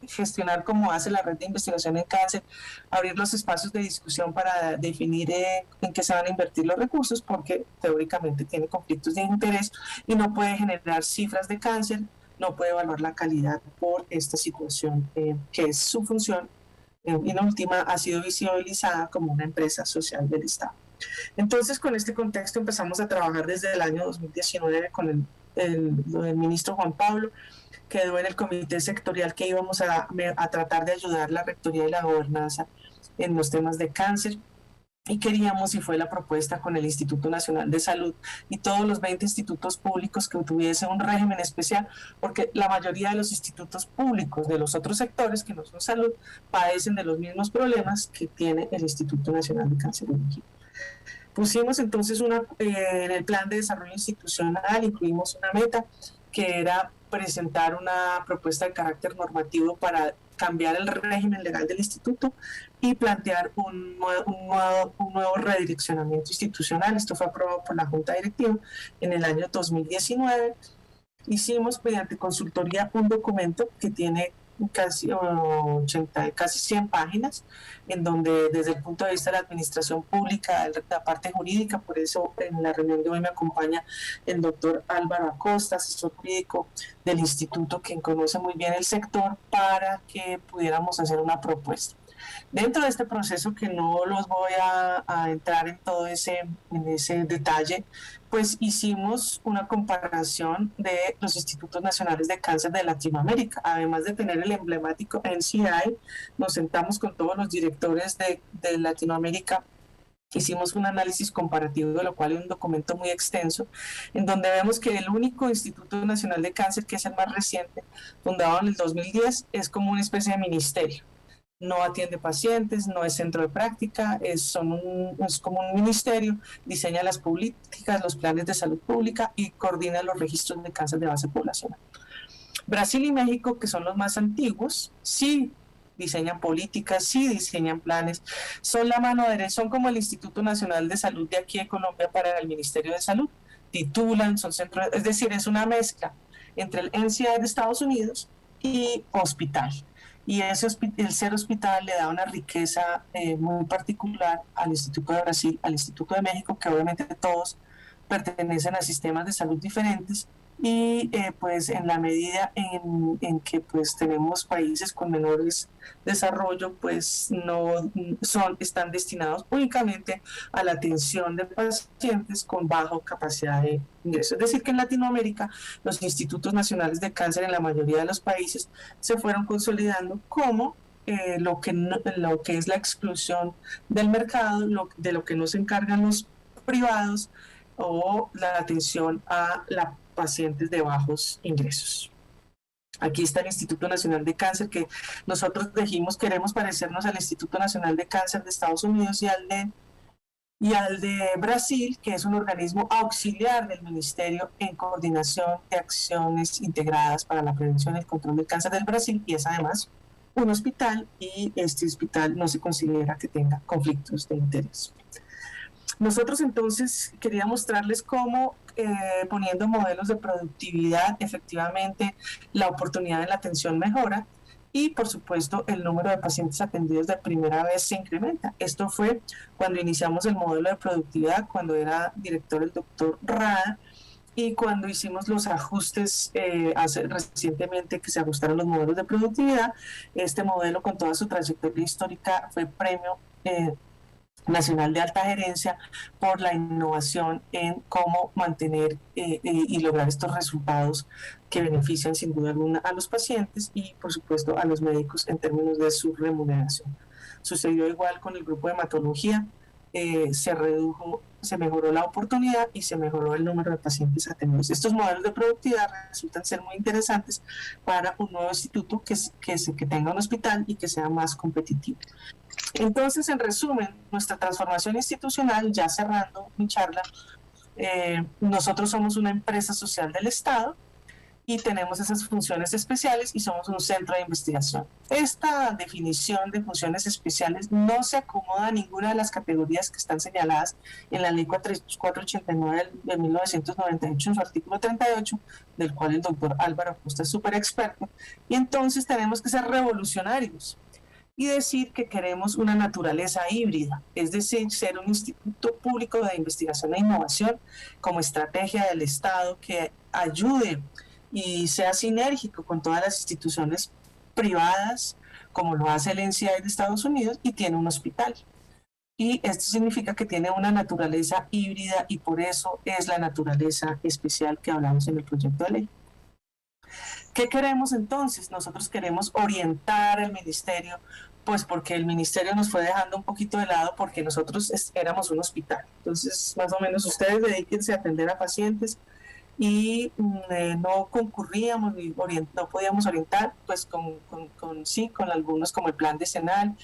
gestionar, como hace la red de investigación en cáncer, abrir los espacios de discusión para definir en qué se van a invertir los recursos, porque teóricamente tiene conflictos de interés, y no puede generar cifras de cáncer, no puede evaluar la calidad por esta situación, que es su función. En última, ha sido visibilizada como una empresa social del Estado. Entonces, con este contexto empezamos a trabajar desde el año 2019 con el ministro Juan Pablo. Quedó en el comité sectorial que íbamos a tratar de ayudar la rectoría y la gobernanza en los temas de cáncer. Y queríamos, y fue la propuesta con el Instituto Nacional de Salud y todos los 20 institutos públicos, que tuviese un régimen especial, porque la mayoría de los institutos públicos de los otros sectores que no son salud padecen de los mismos problemas que tiene el Instituto Nacional de Cancerología. Pusimos entonces en el plan de desarrollo institucional, incluimos una meta que era presentar una propuesta de carácter normativo para cambiar el régimen legal del instituto y plantear un nuevo redireccionamiento institucional. Esto fue aprobado por la Junta Directiva en el año 2019. Hicimos, mediante consultoría, un documento que tiene casi 100 páginas, en donde desde el punto de vista de la administración pública, la parte jurídica, por eso en la reunión de hoy me acompaña el doctor Álvaro Acosta, asesor jurídico del instituto, quien conoce muy bien el sector, para que pudiéramos hacer una propuesta. Dentro de este proceso, que no los voy a entrar en todo ese detalle, pues hicimos una comparación de los institutos nacionales de cáncer de Latinoamérica. Además de tener el emblemático NCI, nos sentamos con todos los directores de Latinoamérica, hicimos un análisis comparativo, de lo cual es un documento muy extenso, en donde vemos que el único Instituto Nacional de Cáncer, que es el más reciente, fundado en el 2010, es como una especie de ministerio. no atiende pacientes, no es centro de práctica, es como un ministerio, diseña las políticas, los planes de salud pública y coordina los registros de cáncer de base poblacional. Brasil y México, que son los más antiguos, sí diseñan políticas, sí diseñan planes, son la mano derecha, son como el Instituto Nacional de Salud de aquí de Colombia para el Ministerio de Salud, titulan, son centros, es decir, es una mezcla entre el NCI de Estados Unidos y hospital. Y el ser hospital le da una riqueza muy particular al Instituto de Brasil, al Instituto de México, que obviamente todos pertenecen a sistemas de salud diferentes, y pues en la medida en que pues tenemos países con menores desarrollo, pues están destinados únicamente a la atención de pacientes con baja capacidad de ingreso. Es decir, que en Latinoamérica los institutos nacionales de cáncer en la mayoría de los países se fueron consolidando como lo que es la exclusión del mercado, de lo que no se encargan los privados, o la atención a la pacientes de bajos ingresos. Aquí está el Instituto Nacional de Cáncer, que nosotros dijimos queremos parecernos al Instituto Nacional de Cáncer de Estados Unidos y al de Brasil, que es un organismo auxiliar del Ministerio en coordinación de acciones integradas para la prevención y el control del cáncer del Brasil, y es además un hospital, y este hospital no se considera que tenga conflictos de interés. Nosotros entonces quería mostrarles cómo poniendo modelos de productividad, efectivamente la oportunidad de la atención mejora y por supuesto el número de pacientes atendidos de primera vez se incrementa. Esto fue cuando iniciamos el modelo de productividad, cuando era director el doctor Rada, y cuando hicimos los ajustes recientemente que se ajustaron los modelos de productividad. Este modelo, con toda su trayectoria histórica, fue premio nacional de alta gerencia por la innovación en cómo mantener y lograr estos resultados que benefician sin duda alguna a los pacientes y por supuesto a los médicos en términos de su remuneración. Sucedió igual con el grupo de hematología, se mejoró la oportunidad y se mejoró el número de pacientes atendidos. Estos modelos de productividad resultan ser muy interesantes para un nuevo instituto que tenga un hospital y que sea más competitivo. Entonces, en resumen, nuestra transformación institucional, ya cerrando mi charla, nosotros somos una empresa social del Estado y tenemos esas funciones especiales y somos un centro de investigación. Esta definición de funciones especiales no se acomoda a ninguna de las categorías que están señaladas en la Ley 489 de 1998 en su artículo 38, del cual el doctor Álvaro Acosta es súper experto, y entonces tenemos que ser revolucionarios y decir que queremos una naturaleza híbrida, es decir, ser un instituto público de investigación e innovación como estrategia del Estado que ayude y sea sinérgico con todas las instituciones privadas, como lo hace el NCI de Estados Unidos, y tiene un hospital. Y esto significa que tiene una naturaleza híbrida y por eso es la naturaleza especial que hablamos en el proyecto de ley. ¿Qué queremos entonces? Nosotros queremos orientar al ministerio, pues porque el ministerio nos fue dejando un poquito de lado porque nosotros éramos un hospital. Entonces, más o menos ustedes dedíquense a atender a pacientes y no concurríamos ni no podíamos orientar pues con algunos como el plan decenal,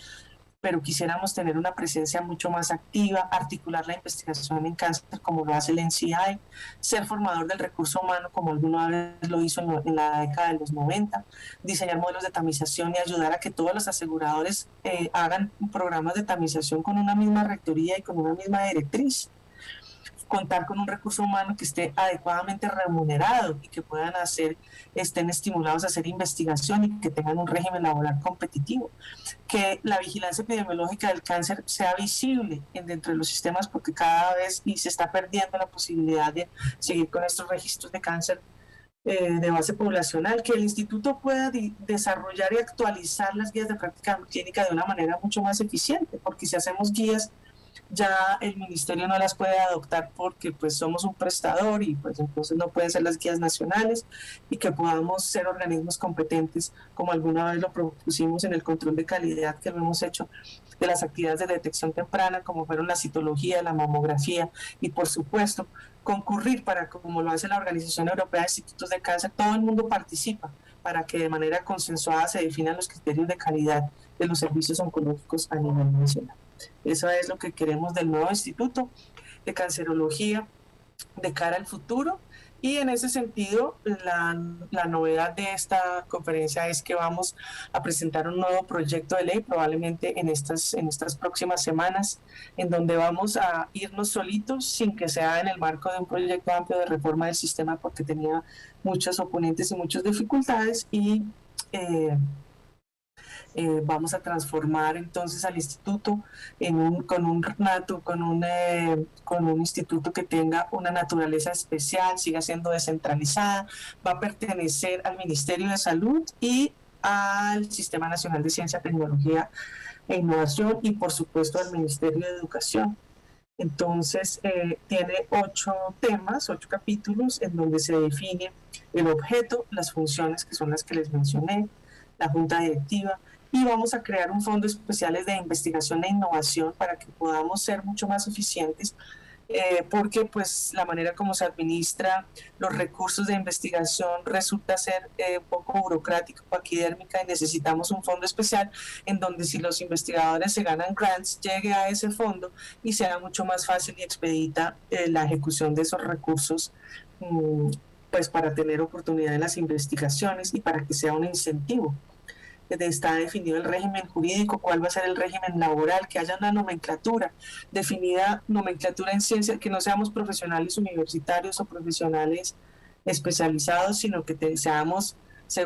pero quisiéramos tener una presencia mucho más activa, articular la investigación en cáncer como lo hace el NCI, ser formador del recurso humano como alguna vez lo hizo en la década de los 90, diseñar modelos de tamización y ayudar a que todos los aseguradores hagan programas de tamización con una misma rectoría y con una misma directriz. Contar con un recurso humano que esté adecuadamente remunerado y que estén estimulados a hacer investigación y que tengan un régimen laboral competitivo. Que la vigilancia epidemiológica del cáncer sea visible dentro de los sistemas porque cada vez se está perdiendo la posibilidad de seguir con estos registros de cáncer de base poblacional, que el instituto pueda desarrollar y actualizar las guías de práctica clínica de una manera mucho más eficiente, porque si hacemos guías ya el ministerio no las puede adoptar porque pues somos un prestador y pues entonces no pueden ser las guías nacionales, y que podamos ser organismos competentes como alguna vez lo propusimos en el control de calidad que lo hemos hecho de las actividades de detección temprana como fueron la citología, la mamografía y por supuesto concurrir para, como lo hace la Organización Europea de Institutos de Cáncer, todo el mundo participa para que de manera consensuada se definan los criterios de calidad de los servicios oncológicos a nivel nacional. Eso es lo que queremos del nuevo Instituto de Cancerología de cara al futuro. Y en ese sentido, la novedad de esta conferencia es que vamos a presentar un nuevo proyecto de ley, probablemente en estas próximas semanas, en donde vamos a irnos solitos, sin que sea en el marco de un proyecto amplio de reforma del sistema, porque tenía muchos oponentes y muchas dificultades, y vamos a transformar entonces al instituto con un instituto que tenga una naturaleza especial, siga siendo descentralizada, va a pertenecer al Ministerio de Salud y al Sistema Nacional de Ciencia, Tecnología e Innovación, y por supuesto al Ministerio de Educación. Entonces, tiene 8 temas, 8 capítulos, en donde se define el objeto, las funciones, que son las que les mencioné, la junta directiva, y vamos a crear un fondo especial de investigación e innovación para que podamos ser mucho más eficientes, porque pues la manera como se administra los recursos de investigación resulta ser un poco burocrático, paquidérmica, y necesitamos un fondo especial en donde, si los investigadores se ganan grants, llegue a ese fondo y sea mucho más fácil y expedita la ejecución de esos recursos, pues para tener oportunidad en las investigaciones y para que sea un incentivo. Está definido el régimen jurídico, cuál va a ser el régimen laboral, que haya una nomenclatura definida, nomenclatura en ciencia, que no seamos profesionales universitarios o profesionales especializados, sino que seamos,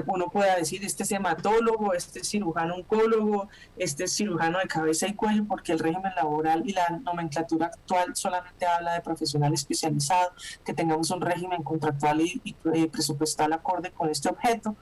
uno pueda decir, este es hematólogo, este es cirujano oncólogo, este es cirujano de cabeza y cuello, porque el régimen laboral y la nomenclatura actual solamente habla de profesional especializado, que tengamos un régimen contractual y presupuestal acorde con este objeto,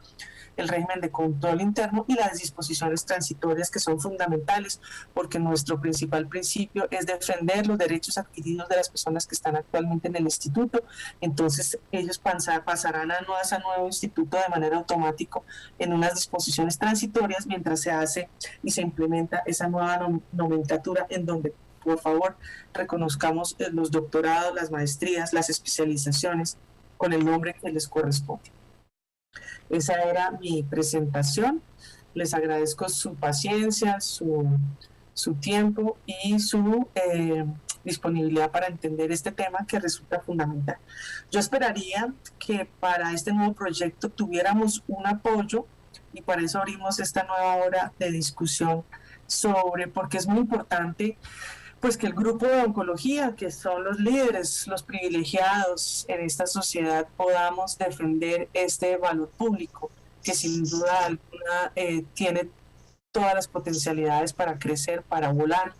el régimen de control interno y las disposiciones transitorias, que son fundamentales, porque nuestro principal principio es defender los derechos adquiridos de las personas que están actualmente en el instituto. Entonces ellos pasarán a ese nuevo instituto de manera automática en unas disposiciones transitorias, mientras se hace y se implementa esa nueva nomenclatura, en donde por favor reconozcamos los doctorados, las maestrías, las especializaciones con el nombre que les corresponde. Esa era mi presentación. Les agradezco su paciencia, su tiempo y su disponibilidad para entender este tema, que resulta fundamental. Yo esperaría que para este nuevo proyecto tuviéramos un apoyo, y para eso abrimos esta nueva hora de discusión porque es muy importante pues que el grupo de oncología, que son los líderes, los privilegiados en esta sociedad, podamos defender este valor público, que sin duda alguna tiene todas las potencialidades para crecer, para volar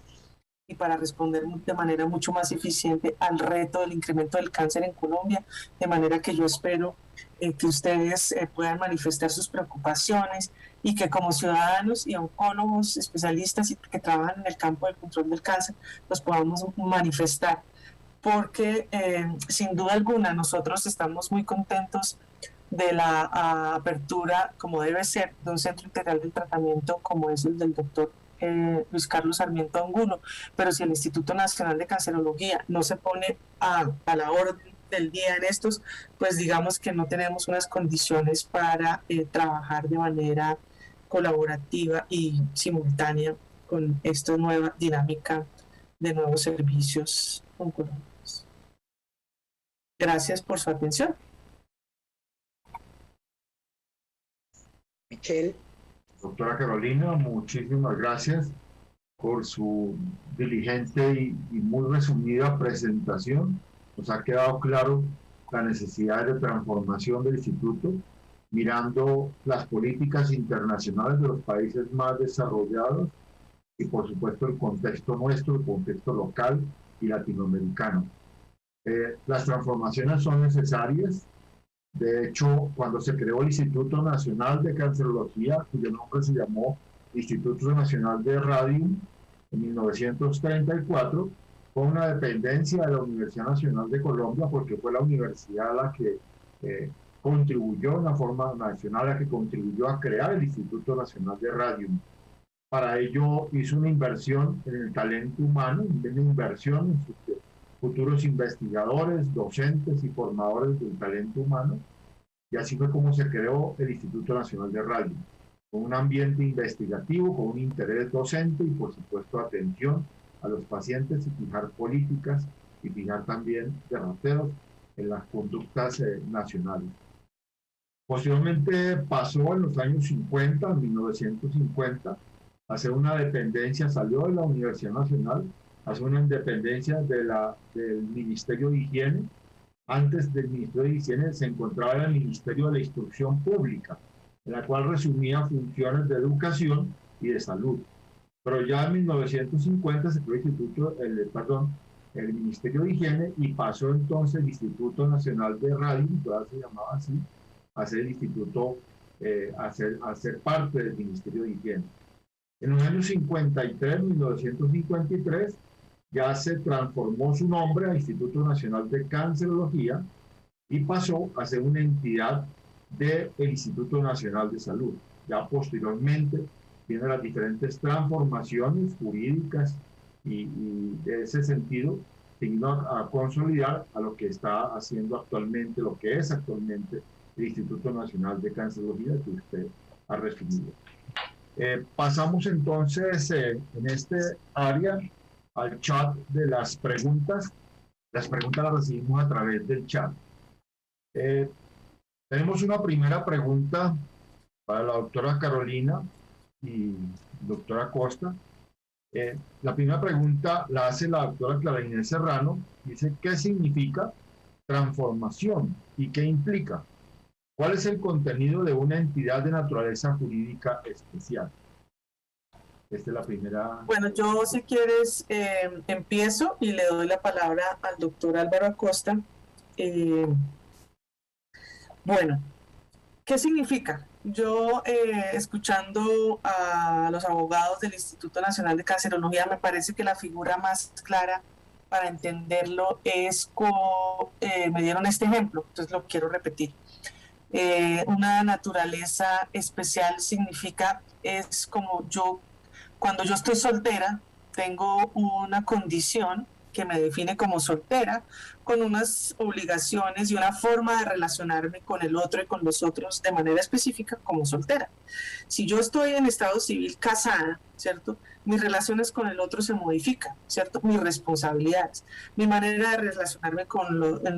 y para responder de manera mucho más eficiente al reto del incremento del cáncer en Colombia, de manera que yo espero que ustedes puedan manifestar sus preocupaciones, y que como ciudadanos y oncólogos especialistas y que trabajan en el campo del control del cáncer, los podamos manifestar, porque sin duda alguna nosotros estamos muy contentos de la apertura, como debe ser, de un centro integral de tratamiento como es el del doctor Luis Carlos Sarmiento Angulo, pero si el Instituto Nacional de Cancerología no se pone a la orden del día en estos, pues digamos que no tenemos unas condiciones para trabajar de manera colaborativa y simultánea con esta nueva dinámica de nuevos servicios oncológicos. Gracias por su atención. Michelle. Doctora Carolina, muchísimas gracias por su diligente y muy resumida presentación. Nos ha quedado claro la necesidad de transformación del instituto, mirando las políticas internacionales de los países más desarrollados y por supuesto el contexto nuestro, el contexto local y latinoamericano. Las transformaciones son necesarias. De hecho, cuando se creó el Instituto Nacional de Cancerología, cuyo nombre se llamó Instituto Nacional de Radium, en 1934, fue una dependencia de la Universidad Nacional de Colombia, porque fue la universidad la que contribuyó, una forma nacional, la que contribuyó a crear el Instituto Nacional de Radium. Para ello hizo una inversión en el talento humano, una inversión en sus futuros investigadores, docentes y formadores del talento humano, y así fue como se creó el Instituto Nacional de Radio, con un ambiente investigativo, con un interés docente y por supuesto atención a los pacientes y fijar políticas y fijar también derroteros en las conductas nacionales. Posteriormente pasó en los años 50, en 1950, a ser una dependencia, salió de la Universidad Nacional, a ser una dependencia del Ministerio de Higiene. Antes del Ministerio de Higiene se encontraba el Ministerio de la Instrucción Pública, en la cual resumía funciones de educación y de salud. Pero ya en 1950 se creó el Ministerio de Higiene y pasó entonces el Instituto Nacional de Radio, todavía se llamaba así, a ser el instituto, a ser parte del Ministerio de Higiene. En los años 53, 1953, ya se transformó su nombre a Instituto Nacional de Cancerología y pasó a ser una entidad del Instituto Nacional de Salud. Ya posteriormente vienen las diferentes transformaciones jurídicas y de ese sentido se vino a consolidar a lo que está haciendo actualmente, lo que es actualmente el Instituto Nacional de Cancerología que usted ha referido. Pasamos entonces en este área al chat de las preguntas. Las preguntas las recibimos a través del chat. Tenemos una primera pregunta para la doctora Carolina y doctora Costa. La primera pregunta la hace la doctora Clara Inés Serrano. Dice, ¿qué significa transformación y qué implica? ¿Cuál es el contenido de una entidad de naturaleza jurídica especial? Esta es la primera. Bueno, yo si quieres empiezo y le doy la palabra al doctor Álvaro Acosta. Bueno, ¿qué significa? Yo, escuchando a los abogados del Instituto Nacional de Cancerología, me parece que la figura más clara para entenderlo es como me dieron este ejemplo, entonces lo quiero repetir. Una naturaleza especial significa, es como cuando yo estoy soltera, tengo una condición que me define como soltera, con unas obligaciones y una forma de relacionarme con el otro y con los otros de manera específica como soltera. Si yo estoy en estado civil casada, ¿cierto? Mis relaciones con el otro se modifican, ¿cierto? Mis responsabilidades, mi manera de relacionarme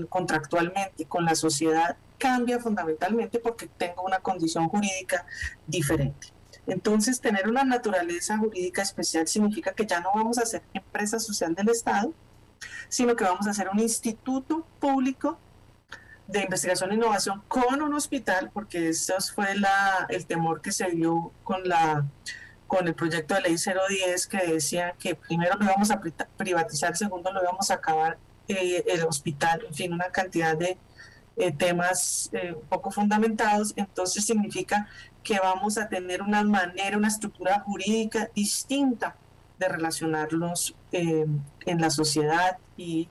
contractualmente con la sociedad cambia fundamentalmente porque tengo una condición jurídica diferente. Entonces, tener una naturaleza jurídica especial significa que ya no vamos a ser empresa social del Estado, sino que vamos a ser un instituto público de investigación e innovación con un hospital, porque eso fue el temor que se dio con el proyecto de ley 010, que decía que primero lo íbamos a privatizar, segundo lo íbamos a acabar el hospital, en fin, una cantidad de temas un poco fundamentados. Entonces significa que vamos a tener una manera, una estructura jurídica distinta de relacionarnos en la sociedad y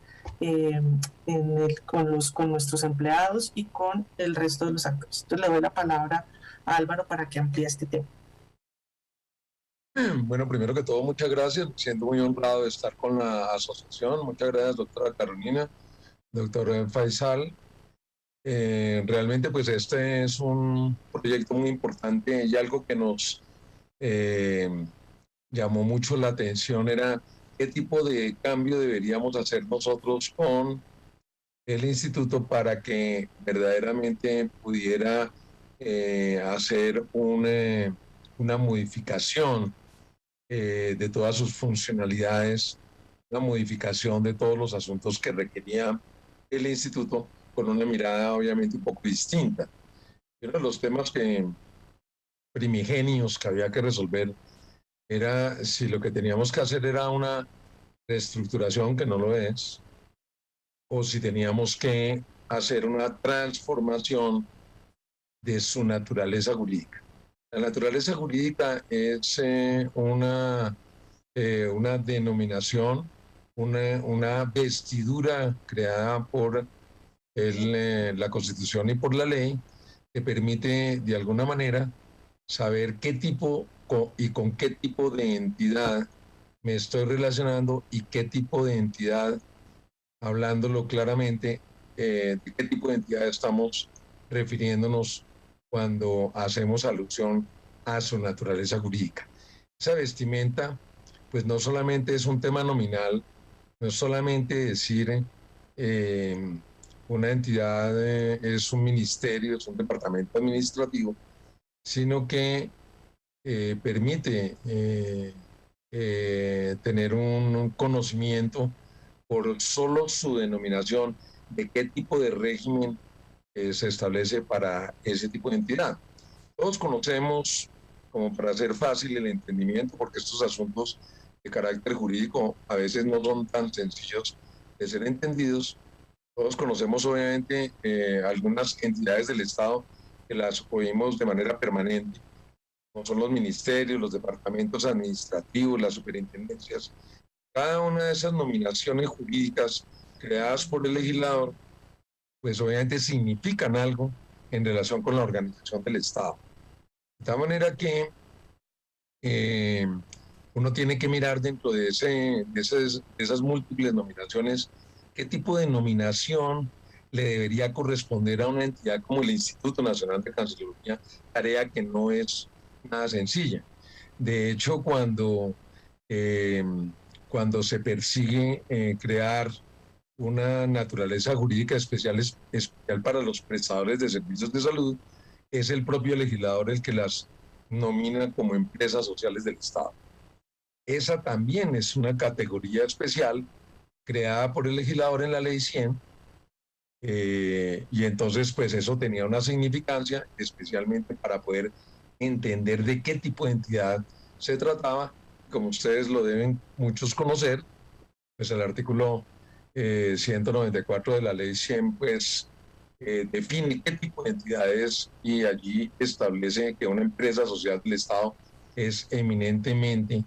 con nuestros empleados y con el resto de los actores. Entonces le doy la palabra a Álvaro para que amplíe este tema. Bueno, primero que todo, muchas gracias. Me siento muy honrado de estar con la asociación. Muchas gracias, doctora Carolina, doctor Faisal. Realmente, pues este es un proyecto muy importante y algo que nos llamó mucho la atención era qué tipo de cambio deberíamos hacer nosotros con el instituto para que verdaderamente pudiera hacer una modificación de todas sus funcionalidades, una modificación de todos los asuntos que requería el instituto con una mirada obviamente un poco distinta. Uno de los temas primigenios que había que resolver era si lo que teníamos que hacer era una reestructuración, que no lo es, o si teníamos que hacer una transformación de su naturaleza jurídica. La naturaleza jurídica es una denominación, una vestidura creada por la Constitución y por la ley que permite de alguna manera saber qué tipo y con qué tipo de entidad me estoy relacionando y qué tipo de entidad, hablándolo claramente, de qué tipo de entidad estamos refiriéndonos cuando hacemos alusión a su naturaleza jurídica. Esa vestimenta, pues no solamente es un tema nominal, no es solamente decir una entidad es un ministerio, es un departamento administrativo, sino que permite tener un conocimiento por solo su denominación de qué tipo de régimen se establece para ese tipo de entidad. Todos conocemos, como para hacer fácil el entendimiento, porque estos asuntos de carácter jurídico a veces no son tan sencillos de ser entendidos. Todos conocemos obviamente algunas entidades del Estado que las oímos de manera permanente, como son los ministerios, los departamentos administrativos, las superintendencias. Cada una de esas nominaciones jurídicas creadas por el legislador, pues obviamente significan algo en relación con la organización del Estado. De tal manera que uno tiene que mirar dentro de esas múltiples nominaciones qué tipo de nominación le debería corresponder a una entidad como el Instituto Nacional de Cancerología, tarea que no es nada sencilla. De hecho, cuando se persigue crear una naturaleza jurídica especial para los prestadores de servicios de salud, es el propio legislador el que las nomina como empresas sociales del Estado. Esa también es una categoría especial creada por el legislador en la Ley 100, y entonces pues eso tenía una significancia especialmente para poder entender de qué tipo de entidad se trataba. Como ustedes lo deben muchos conocer, pues el artículo 194 de la Ley 100 pues define qué tipo de entidad es, y allí establece que una empresa social del Estado es eminentemente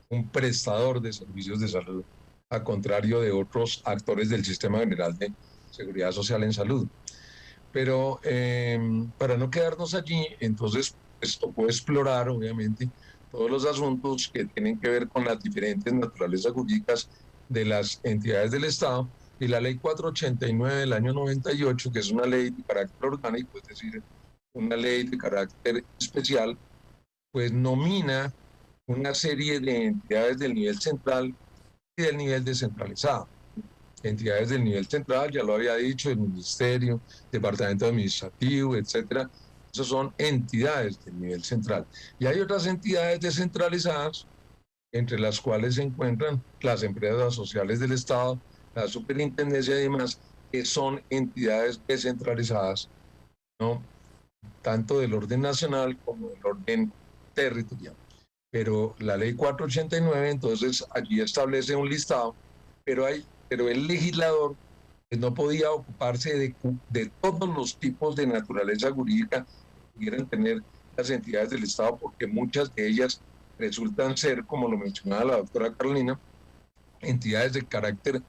un prestador de servicios de salud, a contrario de otros actores del Sistema General de Seguridad Social en Salud. Pero para no quedarnos allí, entonces pues tocó explorar obviamente todos los asuntos que tienen que ver con las diferentes naturalezas jurídicas de las entidades del Estado, y la Ley 489 del año 98, que es una ley de carácter orgánico, es decir, una ley de carácter especial, pues nomina una serie de entidades del nivel central y del nivel descentralizado. Entidades del nivel central, ya lo había dicho, el ministerio, departamento administrativo, etcétera. Esas son entidades del nivel central. Y hay otras entidades descentralizadas, entre las cuales se encuentran las empresas sociales del Estado, la superintendencia y demás, que son entidades descentralizadas, ¿no? Tanto del orden nacional como del orden territorial. Pero la ley 489, entonces allí establece un listado, pero el legislador pues, no podía ocuparse de todos los tipos de naturaleza jurídica que pudieran tener las entidades del Estado, porque muchas de ellas resultan ser, como lo mencionaba la doctora Carolina, entidades de carácter,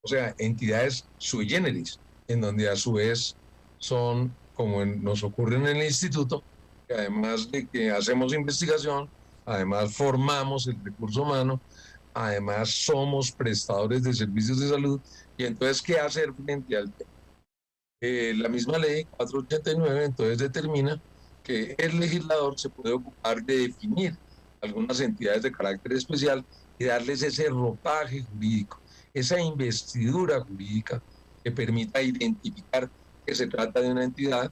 o sea, entidades sui generis, en donde a su vez son, como nos ocurre en el instituto, que además de que hacemos investigación, además formamos el recurso humano, además somos prestadores de servicios de salud, y entonces, ¿qué hacer frente al tema? La misma ley 489 entonces determina que el legislador se puede ocupar de definir algunas entidades de carácter especial y darles ese ropaje jurídico, esa investidura jurídica que permita identificar que se trata de una entidad,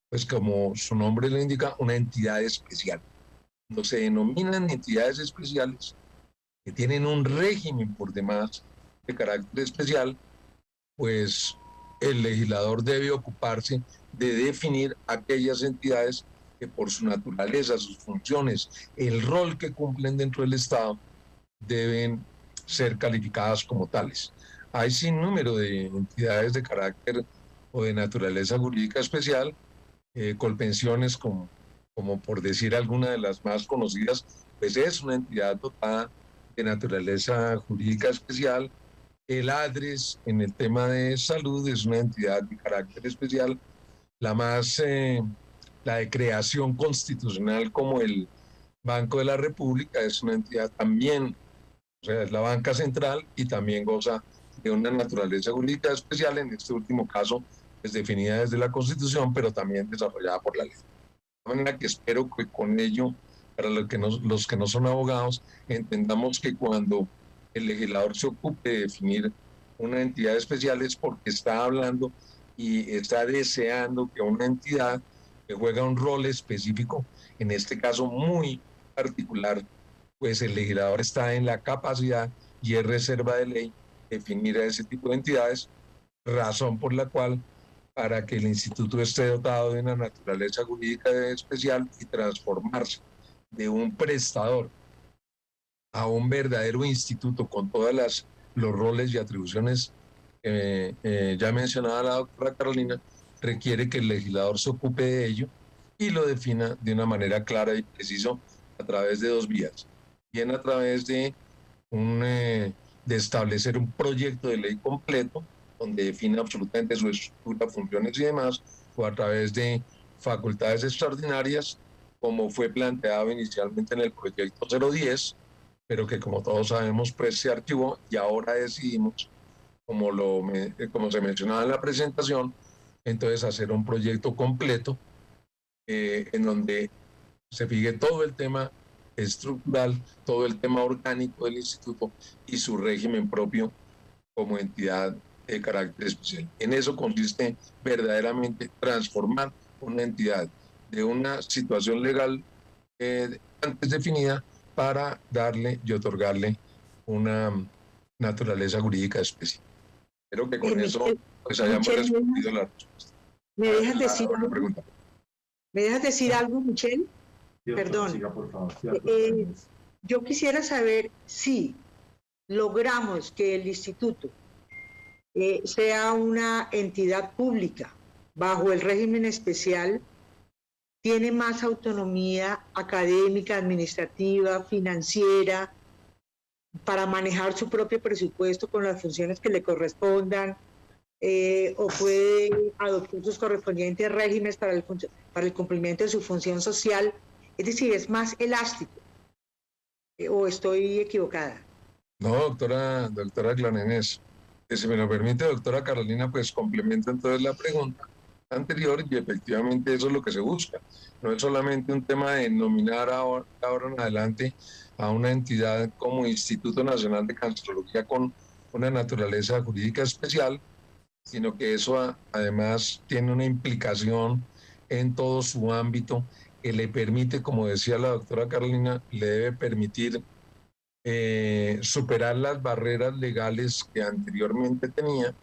pues como su nombre lo indica, una entidad especial. Cuando se denominan entidades especiales que tienen un régimen por demás de carácter especial, pues el legislador debe ocuparse de definir aquellas entidades que por su naturaleza, sus funciones, el rol que cumplen dentro del Estado, deben ser calificadas como tales. Hay sin número de entidades de carácter o de naturaleza jurídica especial, Colpensiones, como por decir alguna de las más conocidas, pues es una entidad dotada de naturaleza jurídica especial. El ADRES, en el tema de salud, es una entidad de carácter especial. La de creación constitucional, como el Banco de la República, es una entidad también, o sea, es la banca central y también goza de una naturaleza jurídica especial. En este último caso, pues, definida desde la Constitución, pero también desarrollada por la ley. De manera que espero que con ello, para los que no son abogados, entendamos que cuando el legislador se ocupe de definir una entidad especial es porque está hablando y está deseando que una entidad que juega un rol específico, en este caso muy particular, pues el legislador está en la capacidad y es reserva de ley definir a ese tipo de entidades, razón por la cual para que el instituto esté dotado de una naturaleza jurídica especial y transformarse de un prestador a un verdadero instituto con todas los roles y atribuciones ya mencionada la doctora Carolina, requiere que el legislador se ocupe de ello y lo defina de una manera clara y precisa a través de dos vías. Bien a través de establecer un proyecto de ley completo donde define absolutamente su estructura, funciones y demás, o a través de facultades extraordinarias, como fue planteado inicialmente en el proyecto 010, pero que como todos sabemos pues se archivó y ahora decidimos, como se mencionaba en la presentación, entonces hacer un proyecto completo en donde se fije todo el tema estructural, todo el tema orgánico del instituto y su régimen propio como entidad de carácter especial. En eso consiste verdaderamente transformar una entidad de una situación legal antes definida para darle y otorgarle una naturaleza jurídica especial. Espero que con eso pues hayamos respondido la respuesta. ¿Me dejas decir la pregunta? ¿Me dejas decir algo, Michelle? Perdón. Siga, por favor. Yo quisiera saber si logramos que el instituto sea una entidad pública bajo el régimen especial, tiene más autonomía académica, administrativa, financiera, para manejar su propio presupuesto con las funciones que le correspondan, o puede adoptar sus correspondientes regímenes para el cumplimiento de su función social, es decir, es más elástico, o estoy equivocada. No, doctora Glanenes, que si me lo permite, doctora Carolina, pues complemento entonces la pregunta anterior y efectivamente eso es lo que se busca. No es solamente un tema de nominar ahora en adelante a una entidad como Instituto Nacional de Cancerología con una naturaleza jurídica especial, sino que eso además tiene una implicación en todo su ámbito que le permite, como decía la doctora Carolina, le debe permitir superar las barreras legales que anteriormente tenía,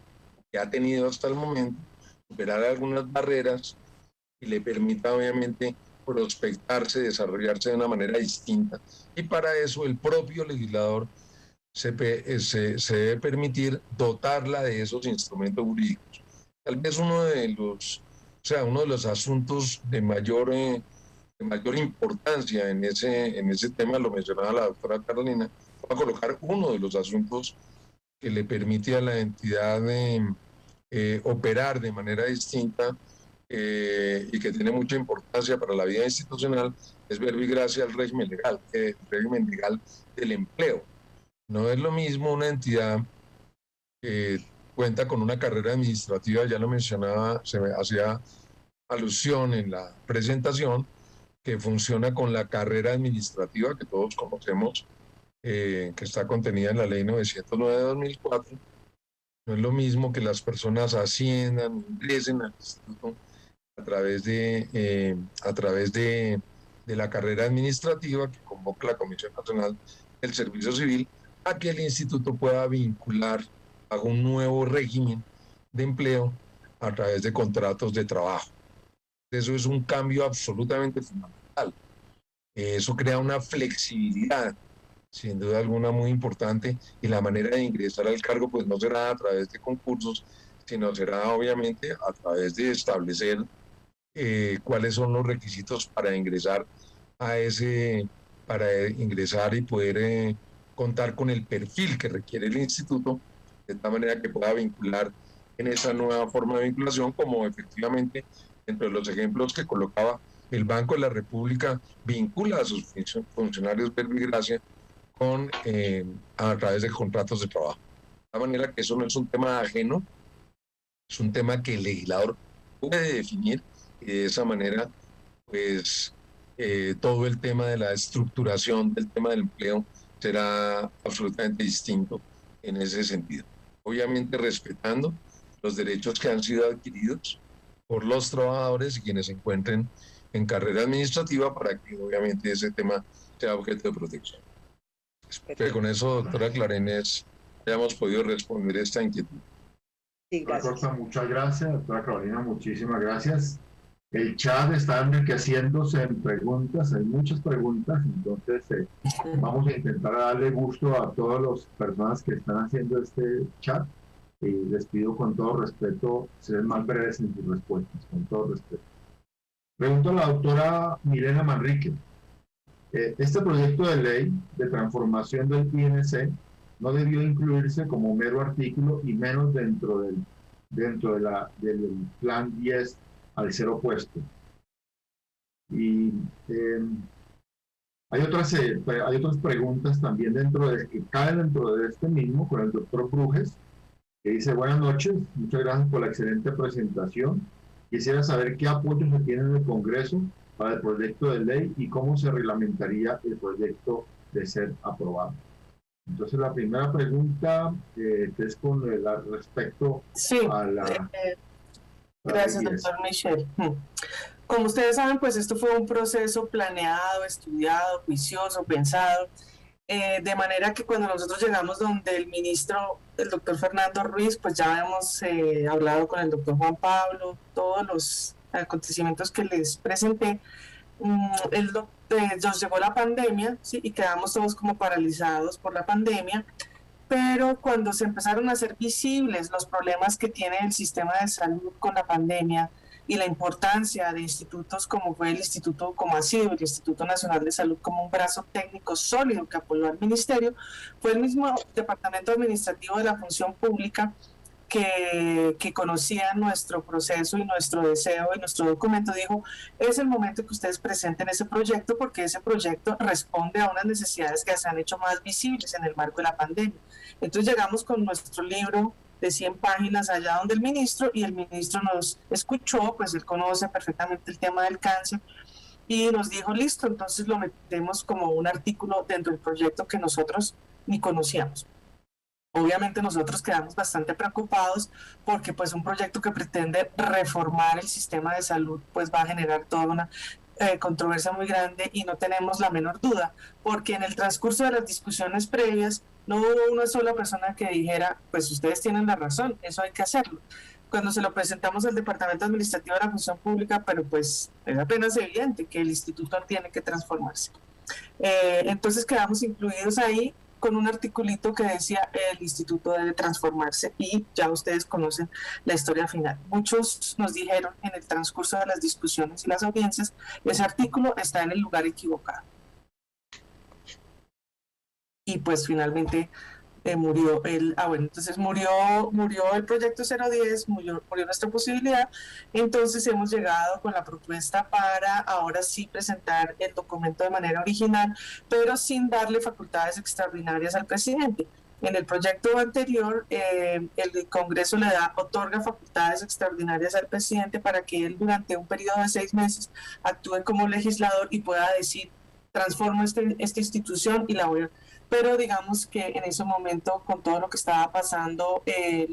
que ha tenido hasta el momento, superar algunas barreras y le permita obviamente prospectarse, desarrollarse de una manera distinta. Y para eso el propio legislador se debe permitir dotarla de esos instrumentos jurídicos. Tal vez uno de los asuntos de mayor importancia en ese tema, lo mencionaba la doctora Carolina, va a colocar uno de los asuntos que le permite a la entidad operar de manera distinta y que tiene mucha importancia para la vida institucional, es verbigracia al régimen legal del empleo. No es lo mismo una entidad que cuenta con una carrera administrativa, ya lo mencionaba, se hacía alusión en la presentación, que funciona con la carrera administrativa que todos conocemos, que está contenida en la Ley 909 de 2004. No es lo mismo que las personas asciendan, ingresen al instituto a través de la carrera administrativa que convoca la Comisión Nacional del Servicio Civil, a que el instituto pueda vincular a un nuevo régimen de empleo a través de contratos de trabajo. Eso es un cambio absolutamente fundamental. Eso crea una flexibilidad, sin duda alguna, muy importante, y la manera de ingresar al cargo pues no será a través de concursos, sino será obviamente a través de establecer cuáles son los requisitos para ingresar y poder contar con el perfil que requiere el instituto, de tal manera que pueda vincular en esa nueva forma de vinculación, como efectivamente entre los ejemplos que colocaba el Banco de la República vincula a sus funcionarios verbigracia a través de contratos de trabajo. De tal manera que eso no es un tema ajeno, Es un tema que el legislador puede definir y de esa manera, pues, todo el tema de la estructuración del tema del empleo será absolutamente distinto en ese sentido. Obviamente respetando los derechos que han sido adquiridos por los trabajadores y quienes se encuentren en carrera administrativa para que obviamente ese tema sea objeto de protección. Espero que con eso, doctora Clarenes, hayamos podido responder esta inquietud. Sí, gracias. Doctora Costa, muchas gracias. Doctora Carolina, muchísimas gracias. El chat está enriqueciéndose en preguntas, hay muchas preguntas, entonces vamos a intentar darle gusto a todas las personas que están haciendo este chat y les pido con todo respeto ser más breves en sus respuestas, con todo respeto. Pregunto a la doctora Milena Manrique. Este proyecto de ley de transformación del INC no debió incluirse como mero artículo y menos dentro del plan 10 al ser opuesto. Y hay otras preguntas también que caen dentro de este mismo, con el doctor Brujes, que dice: buenas noches, muchas gracias por la excelente presentación. Quisiera saber qué apoyo se tiene en el Congreso para el proyecto de ley y cómo se reglamentaría el proyecto de ser aprobado. Entonces, la primera pregunta que es con respecto a la... Gracias, doctor Michel. Como ustedes saben, pues esto fue un proceso planeado, estudiado, juicioso, pensado, de manera que cuando nosotros llegamos donde el ministro, el doctor Fernando Ruiz, pues ya habíamos hablado con el doctor Juan Pablo, todos los acontecimientos que les presenté. Nos llegó la pandemia, ¿sí? Y quedamos todos como paralizados por la pandemia. Pero cuando se empezaron a hacer visibles los problemas que tiene el sistema de salud con la pandemia y la importancia de institutos como fue el Instituto, como ha sido el Instituto Nacional de Salud, como un brazo técnico sólido que apoyó al ministerio, fue el mismo Departamento Administrativo de la Función Pública que conocía nuestro proceso y nuestro deseo y nuestro documento, dijo: es el momento que ustedes presenten ese proyecto porque ese proyecto responde a unas necesidades que se han hecho más visibles en el marco de la pandemia. Entonces llegamos con nuestro libro de 100 páginas allá donde el ministro, y el ministro nos escuchó, pues él conoce perfectamente el tema del cáncer, y nos dijo: listo, entonces lo metemos como un artículo dentro del proyecto que nosotros ni conocíamos. Obviamente nosotros quedamos bastante preocupados porque pues un proyecto que pretende reformar el sistema de salud pues va a generar toda una controversia muy grande, y no tenemos la menor duda, porque en el transcurso de las discusiones previas no hubo una sola persona que dijera: pues ustedes tienen la razón, eso hay que hacerlo. Cuando se lo presentamos al Departamento Administrativo de la Función Pública, pero pues es apenas evidente que el instituto tiene que transformarse. Entonces quedamos incluidos ahí con un articulito que decía: el instituto debe transformarse, y ya ustedes conocen la historia final. Muchos nos dijeron en el transcurso de las discusiones y las audiencias: ese artículo está en el lugar equivocado. Y pues finalmente murió entonces murió el proyecto 010, murió nuestra posibilidad. Entonces hemos llegado con la propuesta para ahora sí presentar el documento de manera original, pero sin darle facultades extraordinarias al presidente. En el proyecto anterior, el Congreso otorga facultades extraordinarias al presidente para que él durante un periodo de 6 meses actúe como legislador y pueda decir: transformo esta institución y la voy a... Pero digamos que en ese momento, con todo lo que estaba pasando,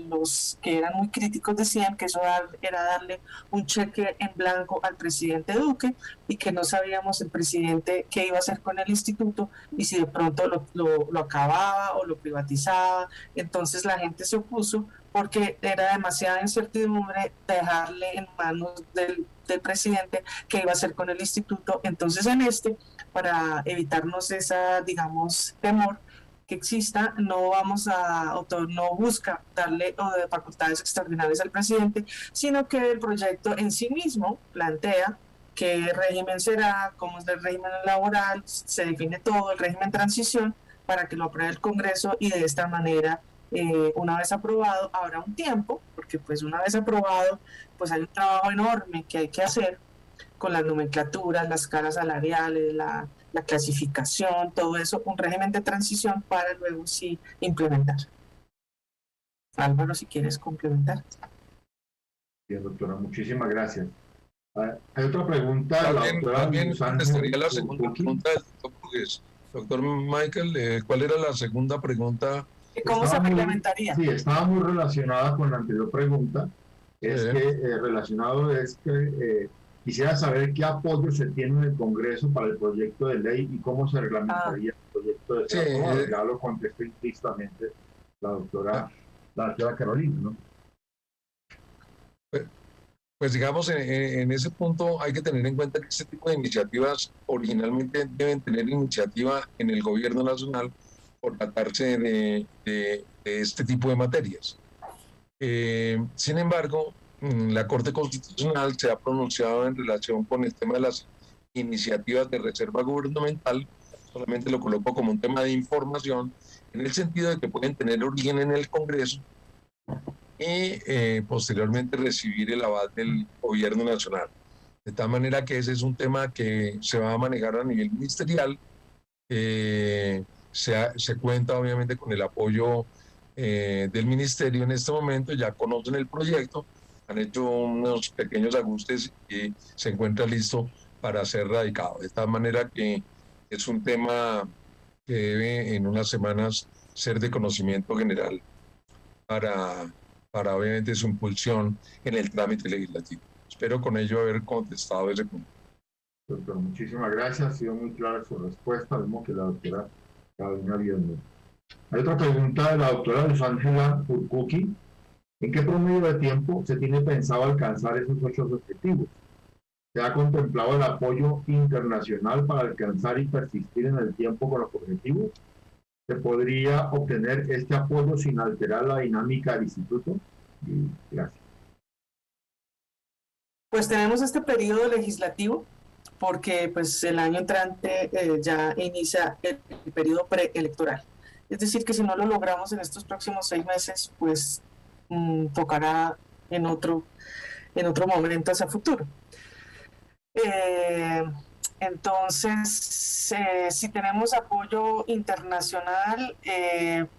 los que eran muy críticos decían que eso era darle un cheque en blanco al presidente Duque, y que no sabíamos el presidente qué iba a hacer con el instituto y si de pronto lo acababa o lo privatizaba. Entonces la gente se opuso porque era demasiada incertidumbre dejarle en manos del presidente qué iba a hacer con el instituto. Entonces para evitarnos esa, digamos, temor que exista, no busca darle facultades extraordinarias al presidente, sino que el proyecto en sí mismo plantea qué régimen será, cómo es el régimen laboral, se define todo, el régimen transición, para que lo apruebe el Congreso, y de esta manera, una vez aprobado, habrá un tiempo, porque pues una vez aprobado, pues hay un trabajo enorme que hay que hacer con las nomenclaturas, las escalas salariales, la clasificación, todo eso, un régimen de transición para luego sí implementar. Álvaro, si quieres complementar. Bien, doctora, muchísimas gracias. Hay otra pregunta de la doctora También Luz Ángel contestaría la segunda Urcuqui. pregunta del doctor Burgues. Doctor Michael, ¿cuál era la segunda pregunta? ¿Cómo se reglamentaría? Sí, estaba muy relacionada con la anterior pregunta. Es que relacionado es que quisiera saber qué apoyo se tiene en el Congreso para el proyecto de ley y cómo se reglamentaría el proyecto de ley. Ya lo contestó implícitamente la doctora Carolina, ¿no? Pues digamos, en ese punto hay que tener en cuenta que este tipo de iniciativas originalmente deben tener iniciativa en el gobierno nacional por tratarse de este tipo de materias. Sin embargo, la Corte Constitucional se ha pronunciado en relación con el tema de las iniciativas de reserva gubernamental, solamente lo coloco como un tema de información, en el sentido de que pueden tener origen en el Congreso y posteriormente recibir el aval del gobierno nacional. De tal manera que ese es un tema que se va a manejar a nivel ministerial. Se cuenta obviamente con el apoyo del ministerio en este momento, ya conocen el proyecto, han hecho unos pequeños ajustes y se encuentra listo para ser radicado. De tal manera que es un tema que debe en unas semanas ser de conocimiento general para obviamente su impulsión en el trámite legislativo. Espero con ello haber contestado ese punto. Doctor, muchísimas gracias. Ha sido muy clara su respuesta. Vemos que la doctora Carolina Biesner. Hay otra pregunta de la doctora Luz Ángela Urcuqui. ¿En qué promedio de tiempo se tiene pensado alcanzar esos 8 objetivos? ¿Se ha contemplado el apoyo internacional para alcanzar y persistir en el tiempo con los objetivos? ¿Se podría obtener este apoyo sin alterar la dinámica del instituto? Gracias. Pues tenemos este periodo legislativo porque pues el año entrante ya inicia el periodo preelectoral. Es decir, que si no lo logramos en estos próximos 6 meses, pues tocará en otro momento hacia futuro. Entonces, si tenemos apoyo internacional,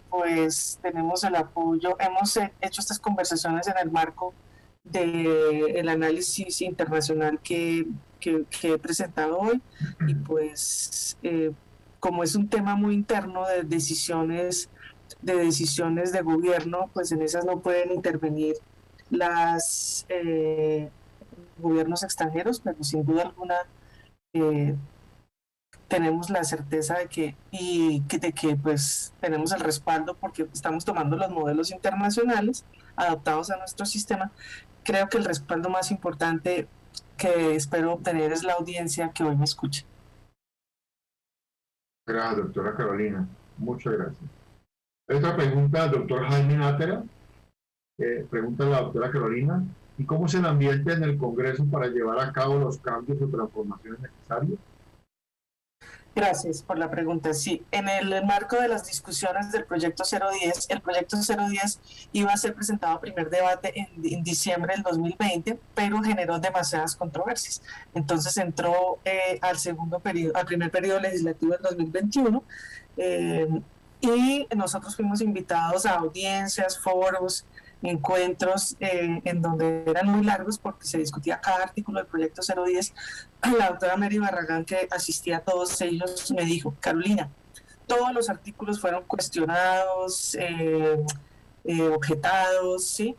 pues tenemos el apoyo, hemos hecho estas conversaciones en el marco del análisis internacional que he presentado hoy, y pues como es un tema muy interno de decisiones de gobierno, pues en esas no pueden intervenir las gobiernos extranjeros, pero sin duda alguna tenemos la certeza de que pues tenemos el respaldo porque estamos tomando los modelos internacionales adaptados a nuestro sistema. Creo que el respaldo más importante que espero obtener es la audiencia que hoy me escucha. Gracias, doctora Carolina. Muchas gracias. Otra pregunta del doctor Jaime Nátera. Pregunta a la doctora Carolina. ¿Y cómo es el ambiente en el Congreso para llevar a cabo los cambios o transformaciones necesarios? Gracias por la pregunta. Sí, en el marco de las discusiones del proyecto 010, el proyecto 010 iba a ser presentado a primer debate en diciembre del 2020, pero generó demasiadas controversias. Entonces entró al primer periodo legislativo del 2021 y nosotros fuimos invitados a audiencias, foros, encuentros en donde eran muy largos porque se discutía cada artículo del proyecto 010. La doctora Mary Barragán, que asistía a todos ellos, me dijo: Carolina, todos los artículos fueron cuestionados, objetados, ¿sí?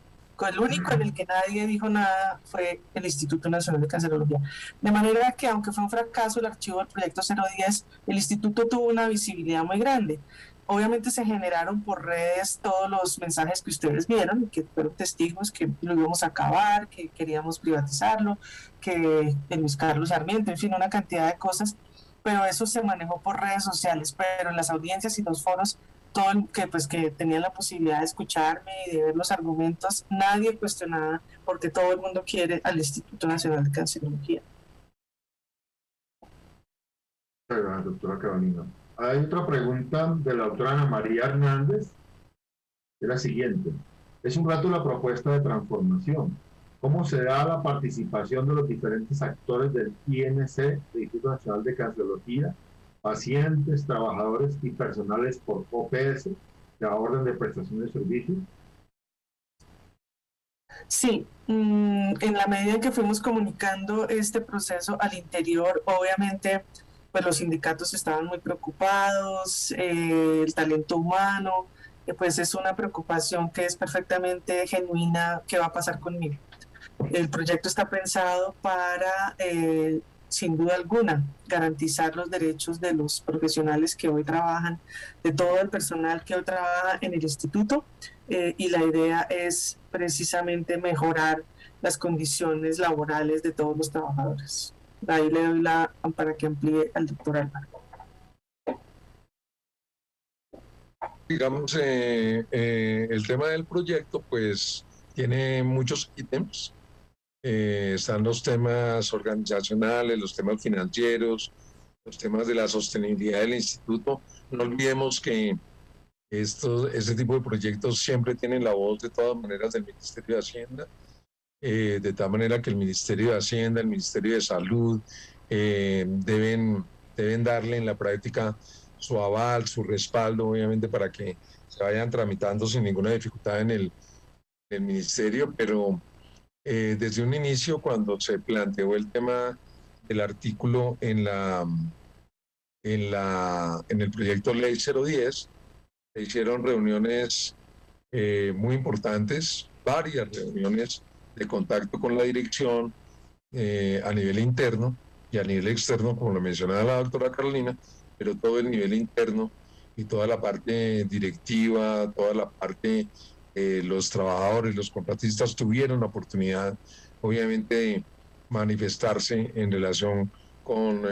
El único en el que nadie dijo nada fue el Instituto Nacional de Cancerología. De manera que, aunque fue un fracaso el archivo del proyecto 010, el instituto tuvo una visibilidad muy grande. Obviamente se generaron por redes todos los mensajes que ustedes vieron, que fueron testigos que lo íbamos a acabar, que queríamos privatizarlo, que Luis Carlos Sarmiento, en fin, una cantidad de cosas, pero eso se manejó por redes sociales. Pero en las audiencias y los foros, todo el que tenían la posibilidad de escucharme y de ver los argumentos, nadie cuestionaba, porque todo el mundo quiere al Instituto Nacional de Cancerología. Gracias, doctora Carolina. Hay otra pregunta de la doctora Ana María Hernández, es la siguiente. Es un rato la propuesta de transformación. ¿Cómo se da la participación de los diferentes actores del INC, del Instituto Nacional de Cancerología, pacientes, trabajadores y personales por OPS, la orden de prestación de servicios? Sí, en la medida en que fuimos comunicando este proceso al interior, obviamente, pues los sindicatos estaban muy preocupados, el talento humano, pues es una preocupación que es perfectamente genuina. ¿Qué va a pasar conmigo? El proyecto está pensado para, sin duda alguna, garantizar los derechos de los profesionales que hoy trabajan, de todo el personal que hoy trabaja en el instituto, y la idea es precisamente mejorar las condiciones laborales de todos los trabajadores. Ahí le doy la para que amplíe al doctor Álvaro. Digamos, el tema del proyecto, pues, tiene muchos ítems. Están los temas organizacionales, los temas financieros, los temas de la sostenibilidad del instituto. No olvidemos que este tipo de proyectos siempre tienen la voz de todas maneras del Ministerio de Hacienda, de tal manera que el Ministerio de Hacienda, el Ministerio de Salud deben darle en la práctica su aval, su respaldo, obviamente, para que se vayan tramitando sin ninguna dificultad en el ministerio, pero desde un inicio, cuando se planteó el tema del artículo en el proyecto Ley 010, se hicieron reuniones muy importantes, varias reuniones de contacto con la dirección a nivel interno y a nivel externo, como lo mencionaba la doctora Carolina, pero todo el nivel interno y toda la parte directiva, toda la parte, los trabajadores, los contratistas tuvieron la oportunidad, obviamente, de manifestarse en relación con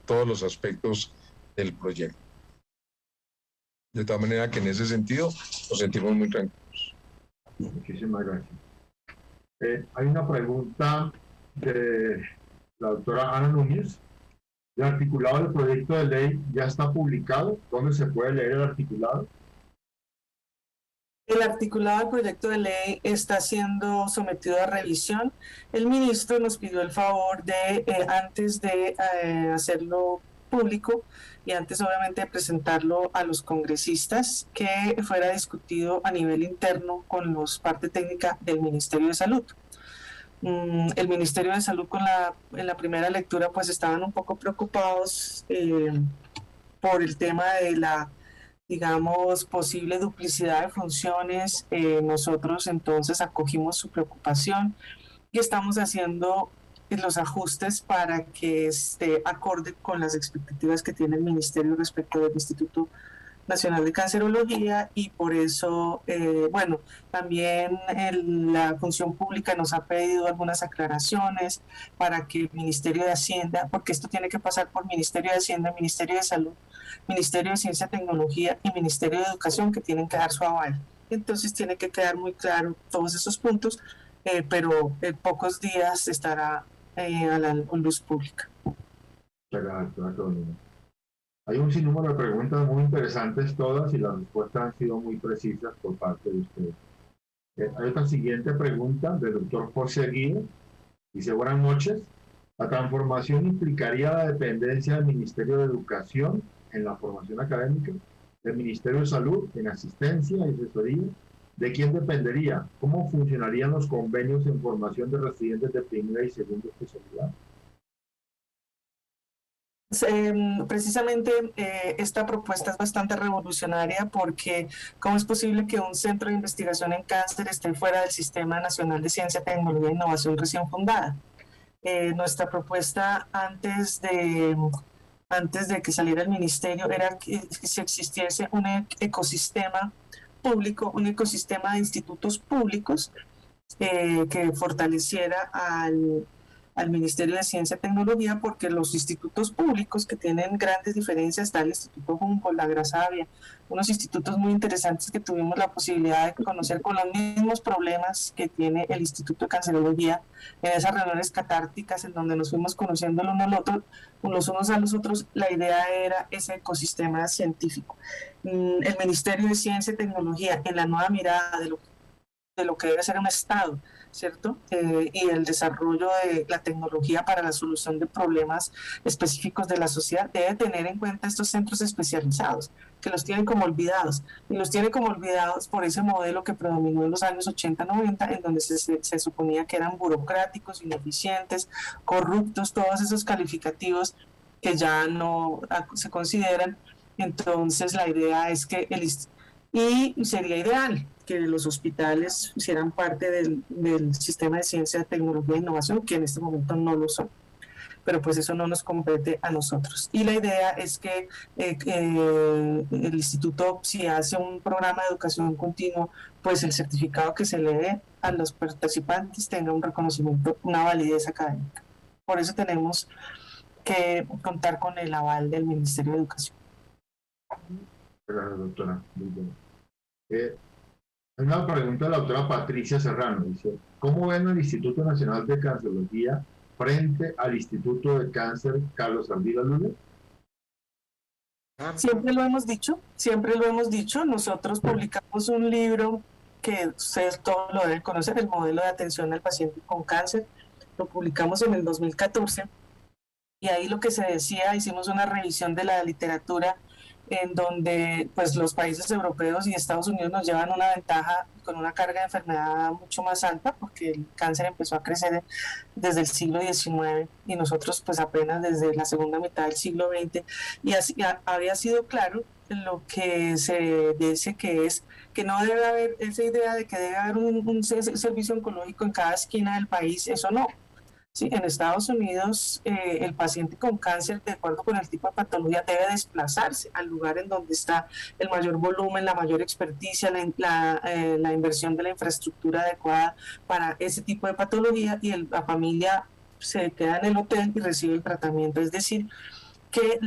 todos los aspectos del proyecto. De tal manera que en ese sentido nos sentimos muy tranquilos. Muchísimas gracias. Hay una pregunta de la doctora Ana Núñez. ¿El articulado del proyecto de ley ya está publicado? ¿Dónde se puede leer el articulado? El articulado del proyecto de ley está siendo sometido a revisión. El ministro nos pidió el favor de, antes de hacerlo público y antes obviamente de presentarlo a los congresistas, que fuera discutido a nivel interno con los parte técnica del Ministerio de Salud. El Ministerio de Salud en la primera lectura pues estaban un poco preocupados por el tema de la, digamos, posible duplicidad de funciones. Nosotros entonces acogimos su preocupación y estamos haciendo los ajustes para que esté acorde con las expectativas que tiene el Ministerio respecto del Instituto Nacional de Cancerología, y por eso, bueno, también la función pública nos ha pedido algunas aclaraciones para que el Ministerio de Hacienda, porque esto tiene que pasar por Ministerio de Hacienda, Ministerio de Salud, Ministerio de Ciencia y Tecnología y Ministerio de Educación, que tienen que dar su aval. Entonces tiene que quedar muy claro todos esos puntos, pero en pocos días estará a la luz pública. Hay un sinnúmero de preguntas muy interesantes todas y las respuestas han sido muy precisas por parte de ustedes. Hay otra siguiente pregunta del doctor José Guido. Dice, buenas noches. ¿La transformación implicaría la dependencia del Ministerio de Educación en la formación académica, del Ministerio de Salud en asistencia y asesoría? ¿De quién dependería? ¿Cómo funcionarían los convenios en formación de residentes de primera y segunda especialidad? Precisamente esta propuesta es bastante revolucionaria, porque ¿cómo es posible que un centro de investigación en cáncer esté fuera del Sistema Nacional de Ciencia, Tecnología e Innovación recién fundada? Nuestra propuesta antes de que saliera el ministerio era que si existiese un ecosistema público, un ecosistema de institutos públicos que fortaleciera al Ministerio de Ciencia y Tecnología, porque los institutos públicos que tienen grandes diferencias, está el Instituto Humboldt, la Grasavia, unos institutos muy interesantes que tuvimos la posibilidad de conocer, con los mismos problemas que tiene el Instituto de Cancerología, en esas reuniones catárticas en donde nos fuimos conociendo los unos a los otros. La idea era ese ecosistema científico. El Ministerio de Ciencia y Tecnología, en la nueva mirada de lo de lo que debe ser un Estado, ¿cierto? Y el desarrollo de la tecnología para la solución de problemas específicos de la sociedad debe tener en cuenta estos centros especializados, que los tienen como olvidados, y los tienen como olvidados por ese modelo que predominó en los años 80-90, en donde se suponía que eran burocráticos, ineficientes, corruptos, todos esos calificativos que ya no se consideran. Entonces la idea es que y sería ideal que los hospitales hicieran parte del sistema de ciencia, tecnología e innovación, que en este momento no lo son. Pero pues eso no nos compete a nosotros. Y la idea es que el instituto, si hace un programa de educación continua, pues el certificado que se le dé a los participantes tenga un reconocimiento, una validez académica. Por eso tenemos que contar con el aval del Ministerio de Educación. Gracias, doctora. Muy bien. Hay una pregunta de la doctora Patricia Serrano. Dice, ¿cómo ven el Instituto Nacional de Cancerología frente al Instituto de Cáncer Carlos Ardila Lule? Siempre lo hemos dicho. Nosotros publicamos un libro que ustedes todos lo deben conocer, el modelo de atención al paciente con cáncer. Lo publicamos en el 2014 y ahí lo que se decía, hicimos una revisión de la literatura en donde pues los países europeos y Estados Unidos nos llevan una ventaja con una carga de enfermedad mucho más alta, porque el cáncer empezó a crecer desde el siglo XIX y nosotros pues apenas desde la segunda mitad del siglo XX, y así había sido claro lo que se dice, que es que no debe haber esa idea de que debe haber un servicio oncológico en cada esquina del país. Eso no. Sí, en Estados Unidos el paciente con cáncer, de acuerdo con el tipo de patología, debe desplazarse al lugar en donde está el mayor volumen, la mayor experticia, la inversión de la infraestructura adecuada para ese tipo de patología, y la familia se queda en el hotel y recibe el tratamiento. Es decir, que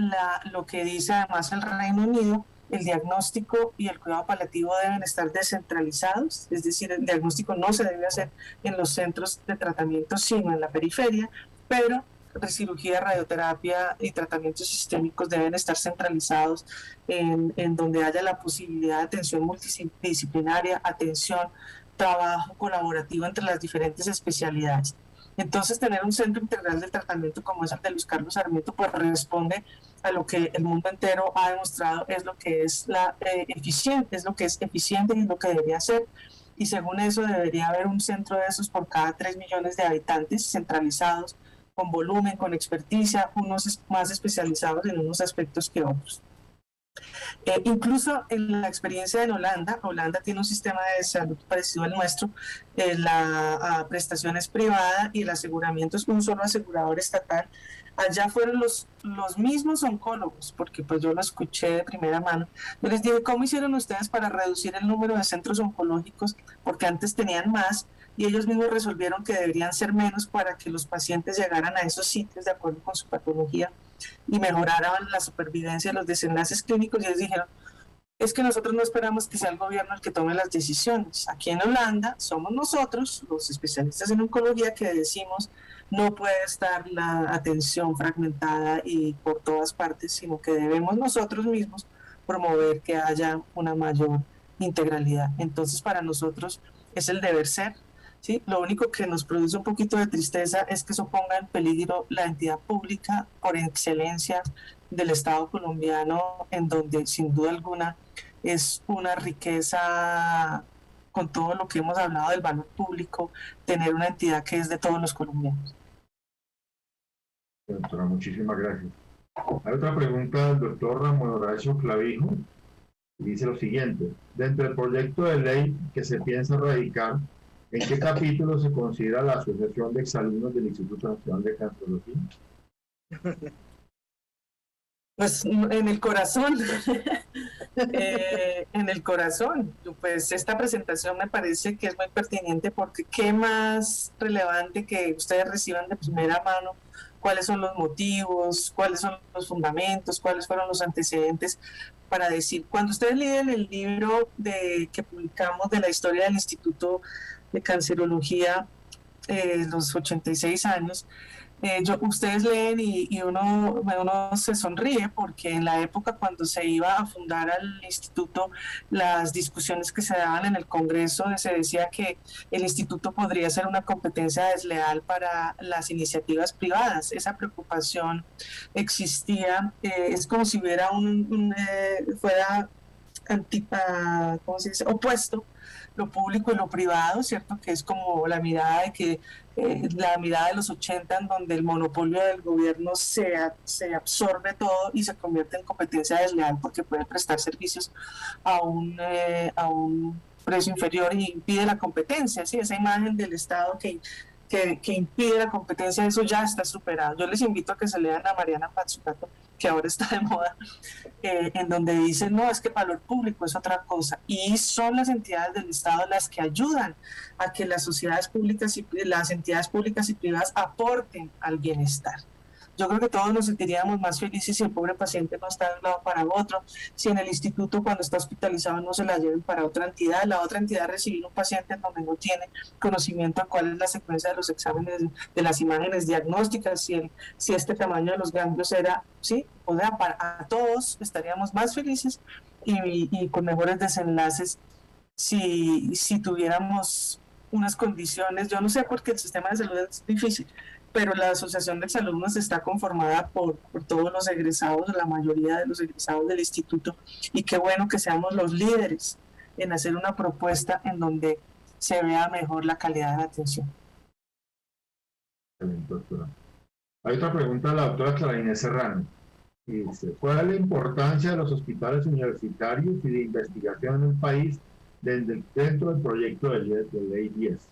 lo que dice además el Reino Unido, el diagnóstico y el cuidado paliativo deben estar descentralizados, es decir, el diagnóstico no se debe hacer en los centros de tratamiento, sino en la periferia, pero la cirugía, radioterapia y tratamientos sistémicos deben estar centralizados en donde haya la posibilidad de atención multidisciplinaria, atención, trabajo colaborativo entre las diferentes especialidades. Entonces, tener un centro integral de tratamiento como es el de Luis Carlos Sarmiento, pues responde a lo que el mundo entero ha demostrado es lo que es eficiente, es lo que es eficiente y lo que debería ser. Y según eso, debería haber un centro de esos por cada 3 millones de habitantes, centralizados, con volumen, con experticia, unos más especializados en unos aspectos que otros. Incluso en la experiencia en Holanda tiene un sistema de salud parecido al nuestro, la prestación es privada y el aseguramiento es un solo asegurador estatal. Allá fueron los mismos oncólogos, porque pues yo lo escuché de primera mano. Yo les dije, ¿cómo hicieron ustedes para reducir el número de centros oncológicos? Porque antes tenían más y ellos mismos resolvieron que deberían ser menos para que los pacientes llegaran a esos sitios de acuerdo con su patología y mejoraran la supervivencia de los desenlaces clínicos. Y ellos dijeron, es que nosotros no esperamos que sea el gobierno el que tome las decisiones. Aquí en Holanda somos nosotros, los especialistas en oncología, que decimos no puede estar la atención fragmentada y por todas partes, sino que debemos nosotros mismos promover que haya una mayor integralidad. Entonces, para nosotros es el deber ser. ¿Sí? Lo único que nos produce un poquito de tristeza es que eso ponga en peligro la entidad pública por excelencia del Estado colombiano, en donde sin duda alguna es una riqueza, con todo lo que hemos hablado del valor público, tener una entidad que es de todos los colombianos. Doctora, muchísimas gracias. Hay otra pregunta del doctor Ramón Horacio Clavijo, y dice lo siguiente: dentro del proyecto de ley que se piensa radicar, ¿en qué capítulo se considera la Asociación de Exalumnos del Instituto Nacional de Cancerología? Pues en el corazón, en el corazón. Pues esta presentación me parece que es muy pertinente, porque qué más relevante que ustedes reciban de primera mano cuáles son los motivos, cuáles son los fundamentos, cuáles fueron los antecedentes, para decir, cuando ustedes leen el libro que publicamos de la historia del Instituto de Cancerología, los 86 años, Ustedes leen y uno se sonríe porque en la época cuando se iba a fundar al instituto, las discusiones que se daban en el Congreso, se decía que el instituto podría ser una competencia desleal para las iniciativas privadas. Esa preocupación existía, es como si hubiera fuera ¿cómo se dice? Opuesto lo público y lo privado, ¿cierto? Que es como la mirada la mirada de los 80, en donde el monopolio del gobierno se absorbe todo y se convierte en competencia desleal porque puede prestar servicios a un precio inferior y impide la competencia, ¿sí? Esa imagen del Estado que impide la competencia, eso ya está superado. Yo les invito a que se lean a Mariana Mazzucato, que ahora está de moda, en donde dicen, no, es que el valor público es otra cosa, y son las entidades del Estado las que ayudan a que las sociedades públicas y las entidades públicas y privadas aporten al bienestar. Yo creo que todos nos sentiríamos más felices si el pobre paciente no está de un lado para otro, si en el instituto cuando está hospitalizado no se la lleven para otra entidad, la otra entidad recibir un paciente en donde no tiene conocimiento de cuál es la secuencia de los exámenes, de las imágenes diagnósticas, si este tamaño de los ganglios era, sí, o sea, a todos estaríamos más felices y con mejores desenlaces si tuviéramos unas condiciones. Yo no sé porque el sistema de salud es difícil, pero la Asociación de Exalumnos está conformada por todos los egresados, la mayoría de los egresados del instituto, y qué bueno que seamos los líderes en hacer una propuesta en donde se vea mejor la calidad de la atención. Doctora. Hay otra pregunta de la doctora Clara Inés Serrano. Dice, ¿cuál es la importancia de los hospitales universitarios y de investigación en el país dentro del proyecto de ley 10?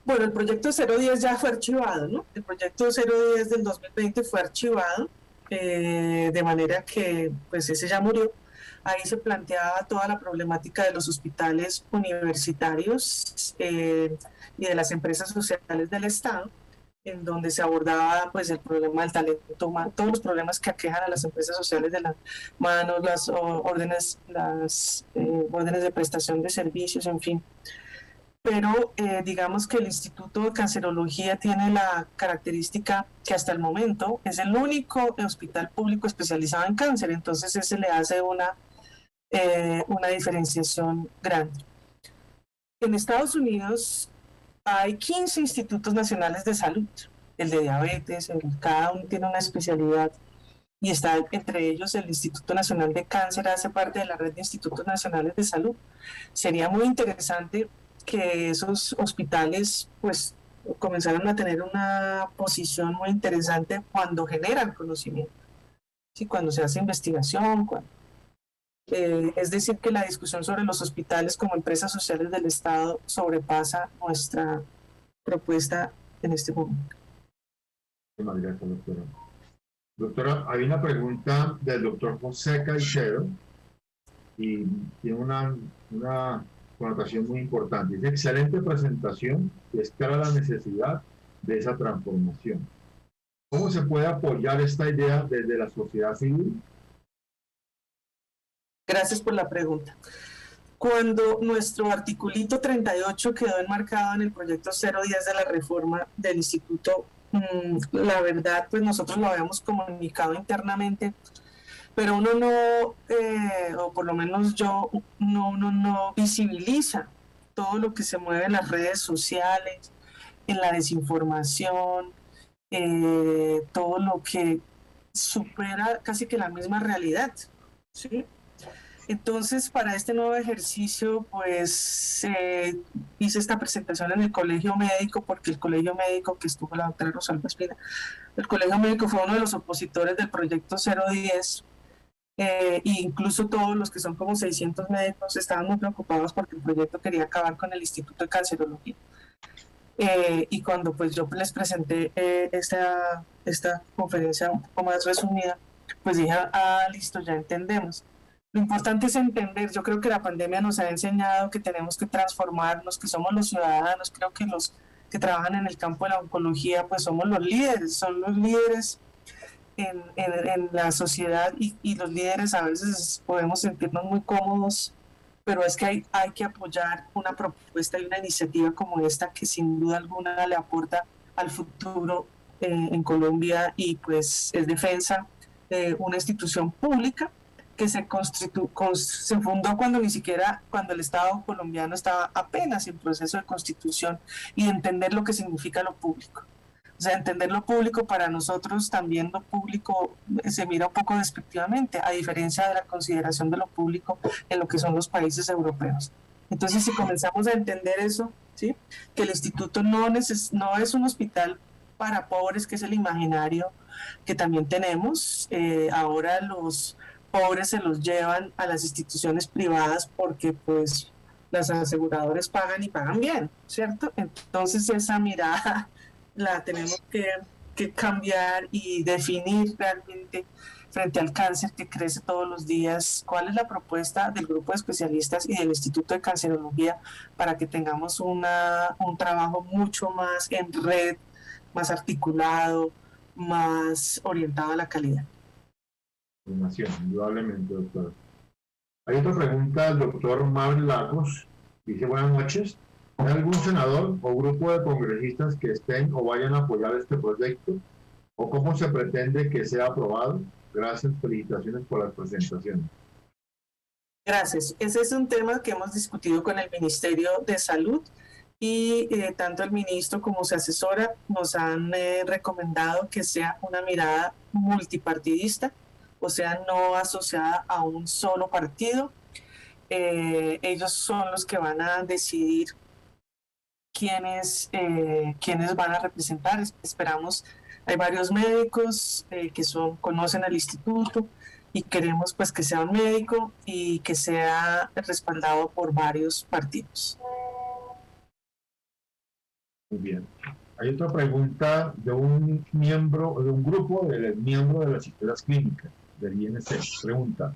Bueno, el proyecto 010 ya fue archivado, ¿no? El proyecto 010 del 2020 fue archivado, de manera que, pues, ese ya murió. Ahí se planteaba toda la problemática de los hospitales universitarios y de las empresas sociales del Estado, en donde se abordaba, pues, el problema del talento humano, todos los problemas que aquejan a las empresas sociales de las manos, las órdenes de prestación de servicios, en fin. Pero digamos que el Instituto de Cancerología tiene la característica que hasta el momento es el único hospital público especializado en cáncer, entonces ese le hace una diferenciación grande. En Estados Unidos hay 15 institutos nacionales de salud, el de diabetes, cada uno tiene una especialidad, y está entre ellos el Instituto Nacional de Cáncer, hace parte de la red de institutos nacionales de salud. Sería muy interesante que esos hospitales pues comenzaron a tener una posición muy interesante cuando generan conocimiento, ¿sí? Cuando se hace investigación, es decir, que la discusión sobre los hospitales como empresas sociales del Estado sobrepasa nuestra propuesta en este momento. Gracias, doctora. Doctora, hay una pregunta del doctor José Caicedo y tiene una connotación muy importante. Dice, excelente presentación y es clara la necesidad de esa transformación. ¿Cómo se puede apoyar esta idea desde la sociedad civil? Gracias por la pregunta. Cuando nuestro articulito 38 quedó enmarcado en el proyecto 010 de la reforma del instituto, la verdad, pues nosotros lo habíamos comunicado internamente, pero uno no, o por lo menos yo, uno no visibiliza todo lo que se mueve en las redes sociales, en la desinformación, todo lo que supera casi que la misma realidad, ¿sí? Entonces, para este nuevo ejercicio, pues hice esta presentación en el Colegio Médico, porque el Colegio Médico, que estuvo la doctora Rosalba Espina, el Colegio Médico fue uno de los opositores del proyecto 010, e incluso todos los que son como 600 médicos estaban muy preocupados porque el proyecto quería acabar con el Instituto de Cancerología. Y cuando pues yo les presenté esta conferencia un poco más resumida, pues dije, listo, ya entendemos. Lo importante es entender, yo creo que la pandemia nos ha enseñado que tenemos que transformarnos, que somos los ciudadanos, creo que los que trabajan en el campo de la oncología, pues somos los líderes, son los líderes en la sociedad y los líderes a veces podemos sentirnos muy cómodos, pero es que hay que apoyar una propuesta y una iniciativa como esta que sin duda alguna le aporta al futuro en Colombia, y pues es Defensa, una institución pública que se fundó cuando el Estado colombiano estaba apenas en proceso de constitución, y de entender lo que significa lo público. O sea, entender lo público para nosotros, también lo público se mira un poco despectivamente, a diferencia de la consideración de lo público en lo que son los países europeos. Entonces, si comenzamos a entender eso, ¿sí? Que el instituto no es un hospital para pobres, que es el imaginario que también tenemos. Ahora los pobres se los llevan a las instituciones privadas porque pues las aseguradoras pagan y pagan bien, ¿cierto? Entonces esa mirada la tenemos que cambiar y definir realmente frente al cáncer que crece todos los días. ¿Cuál es la propuesta del grupo de especialistas y del Instituto de Cancerología para que tengamos un trabajo mucho más en red, más articulado, más orientado a la calidad? Indudablemente, doctor. Hay otra pregunta del doctor Mabel Lagos. Dice: buenas noches. ¿Hay algún senador o grupo de congresistas que estén o vayan a apoyar este proyecto? ¿O cómo se pretende que sea aprobado? Gracias, felicitaciones por la presentación. Gracias. Ese es un tema que hemos discutido con el Ministerio de Salud, y tanto el ministro como su asesora nos han recomendado que sea una mirada multipartidista, o sea, no asociada a un solo partido. Ellos son los que van a decidir quiénes van a representar. Esperamos, hay varios médicos que conocen al instituto, y queremos pues que sea un médico y que sea respaldado por varios partidos. Muy bien. Hay otra pregunta de un grupo de miembros de las historias clínicas del INC. Pregunta: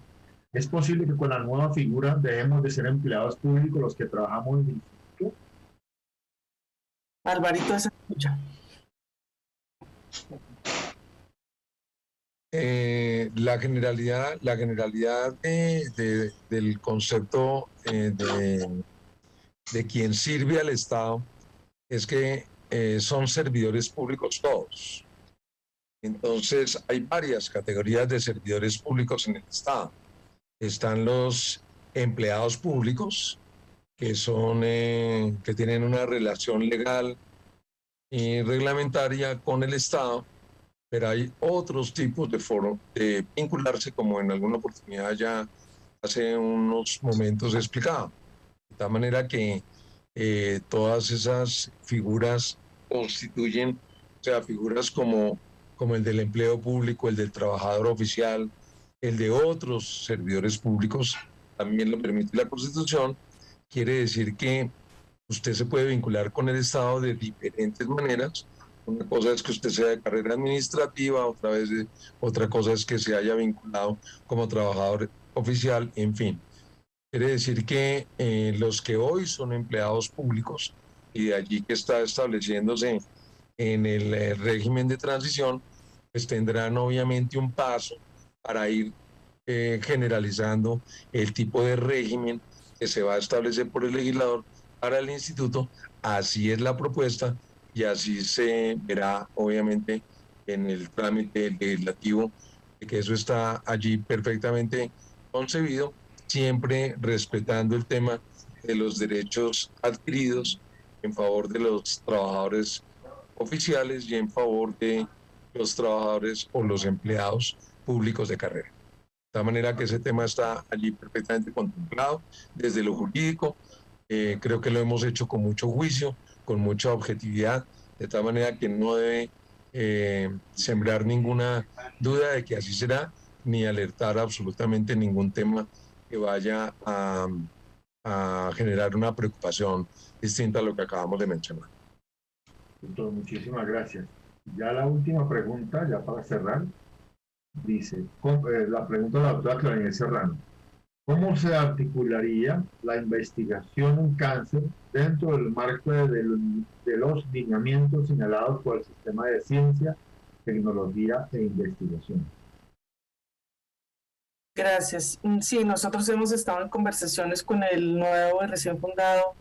¿es posible que con la nueva figura dejemos de ser empleados públicos los que trabajamos en el instituto? Alvarito, esa escucha. La generalidad del concepto de quien sirve al Estado es que son servidores públicos todos. Entonces, hay varias categorías de servidores públicos en el Estado. Están los empleados públicos, que tienen una relación legal y reglamentaria con el Estado, pero hay otros tipos de vincularse, como en alguna oportunidad ya hace unos momentos he explicado. De tal manera que todas esas figuras constituyen, o sea, figuras como el del empleo público, el del trabajador oficial, el de otros servidores públicos, también lo permite la Constitución. Quiere decir que usted se puede vincular con el Estado de diferentes maneras. Una cosa es que usted sea de carrera administrativa, otra cosa es que se haya vinculado como trabajador oficial, en fin. Quiere decir que los que hoy son empleados públicos, y de allí que está estableciéndose en el régimen de transición, pues tendrán obviamente un paso para ir generalizando el tipo de régimen que se va a establecer por el legislador para el instituto. Así es la propuesta, y así se verá obviamente en el trámite legislativo, de que eso está allí perfectamente concebido, siempre respetando el tema de los derechos adquiridos en favor de los trabajadores oficiales y en favor de los trabajadores o los empleados públicos de carrera. De tal manera que ese tema está allí perfectamente contemplado desde lo jurídico. Creo que lo hemos hecho con mucho juicio, con mucha objetividad, de tal manera que no debe sembrar ninguna duda de que así será, ni alertar absolutamente ningún tema que vaya a generar una preocupación distinta a lo que acabamos de mencionar. Doctor, muchísimas gracias. Ya la última pregunta, ya para cerrar, dice, la pregunta de la doctora Clarinel Serrano: ¿cómo se articularía la investigación en cáncer dentro del marco de los lineamientos señalados por el Sistema de Ciencia, Tecnología e Investigación? Gracias. Sí, nosotros hemos estado en conversaciones con el nuevo y recién fundado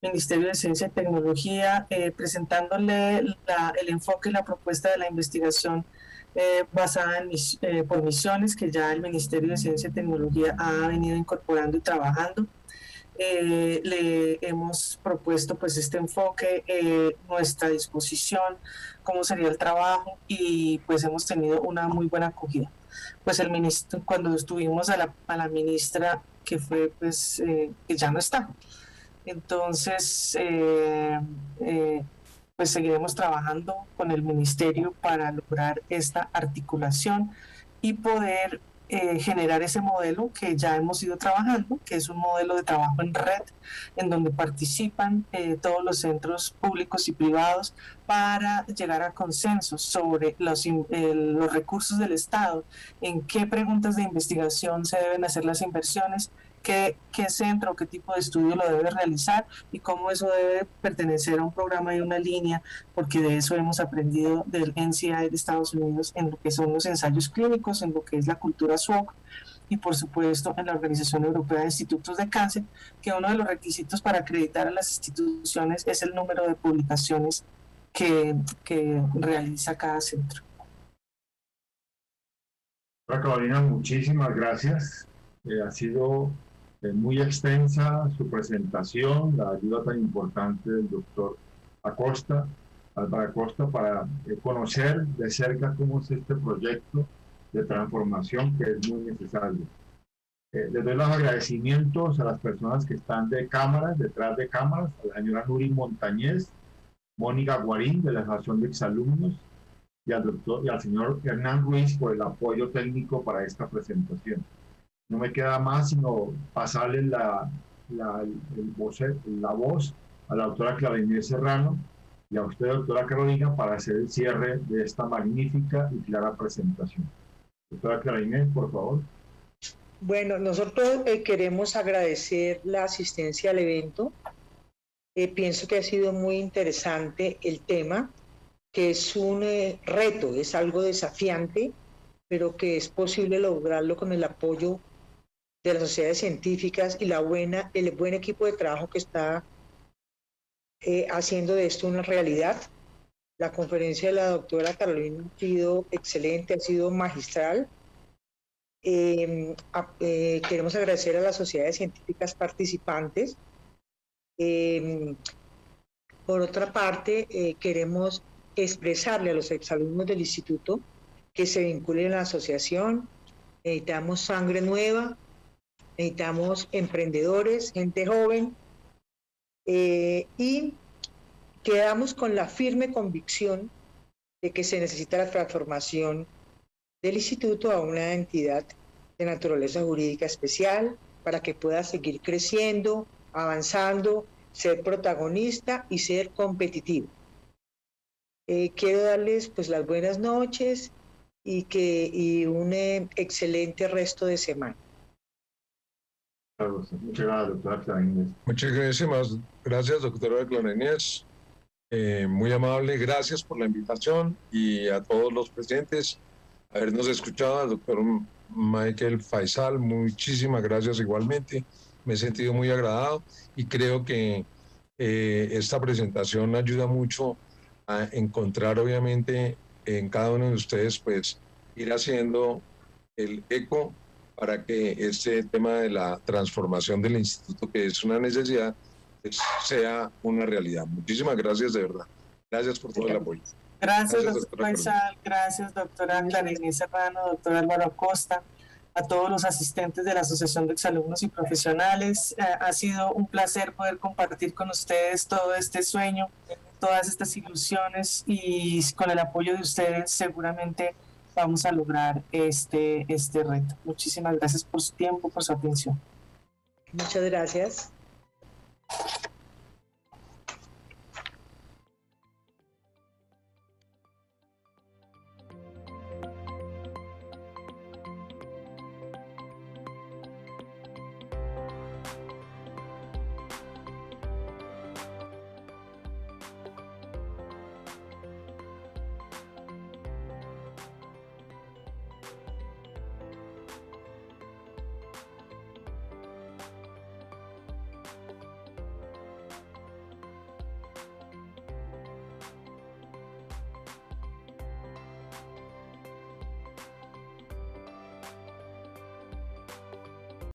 Ministerio de Ciencia y Tecnología, presentándole el enfoque y la propuesta de la investigación basada por misiones que ya el Ministerio de Ciencia y Tecnología ha venido incorporando y trabajando. Le hemos propuesto pues este enfoque, nuestra disposición, cómo sería el trabajo, y pues hemos tenido una muy buena acogida. Pues el ministro, cuando estuvimos a la ministra, que fue pues que ya no está, entonces pues seguiremos trabajando con el ministerio para lograr esta articulación y poder generar ese modelo que ya hemos ido trabajando, que es un modelo de trabajo en red, en donde participan todos los centros públicos y privados para llegar a consensos sobre los recursos del Estado, en qué preguntas de investigación se deben hacer las inversiones, qué centro, qué tipo de estudio lo debe realizar y cómo eso debe pertenecer a un programa y una línea, porque de eso hemos aprendido del NCI de Estados Unidos en lo que son los ensayos clínicos, en lo que es la cultura SWOG y por supuesto en la Organización Europea de Institutos de Cáncer, que uno de los requisitos para acreditar a las instituciones es el número de publicaciones que realiza cada centro. Carolina, muchísimas gracias. Ha sido muy extensa su presentación, la ayuda tan importante del doctor Álvaro Acosta, para conocer de cerca cómo es este proyecto de transformación que es muy necesario. Les doy los agradecimientos a las personas que están detrás de cámaras, a la señora Nuri Montañez, Mónica Guarín de la Asociación de Exalumnos y al señor Hernán Ruiz por el apoyo técnico para esta presentación. No me queda más sino pasarle la voz a la doctora Clara Inés Serrano y a usted, doctora Carolina, para hacer el cierre de esta magnífica y clara presentación. Doctora Clara Inés, por favor. Bueno, nosotros queremos agradecer la asistencia al evento. Pienso que ha sido muy interesante el tema, que es un reto, es algo desafiante, pero que es posible lograrlo con el apoyo de las sociedades científicas y el buen equipo de trabajo que está haciendo de esto una realidad. La conferencia de la doctora Carolina ha sido excelente, ha sido magistral. Queremos agradecer a las sociedades científicas participantes. Por otra parte, queremos expresarle a los exalumnos del instituto que se vinculen a la asociación. Necesitamos sangre nueva, necesitamos emprendedores, gente joven, y quedamos con la firme convicción de que se necesita la transformación del instituto a una entidad de naturaleza jurídica especial para que pueda seguir creciendo, avanzando, ser protagonista y ser competitivo. Quiero darles pues las buenas noches y un excelente resto de semana. Muchas gracias, doctora Clara Inés. Muchísimas gracias, doctora Clara Inés. Muy amable, gracias por la invitación y a todos los presentes. Habernos escuchado al doctor Michael Faisal, muchísimas gracias igualmente. Me he sentido muy agradado y creo que esta presentación ayuda mucho a encontrar, obviamente, en cada uno de ustedes, pues, ir haciendo el eco para que este tema de la transformación del instituto, que es una necesidad, pues, sea una realidad. Muchísimas gracias, de verdad. Gracias por todo el apoyo. Gracias, doctor Faisal. Gracias, doctora Clara Inés Serrano, doctor Álvaro Acosta, a todos los asistentes de la Asociación de Exalumnos y Profesionales. Ha sido un placer poder compartir con ustedes todo este sueño, todas estas ilusiones, y con el apoyo de ustedes seguramente vamos a lograr este reto. Muchísimas gracias por su tiempo, por su atención. Muchas gracias.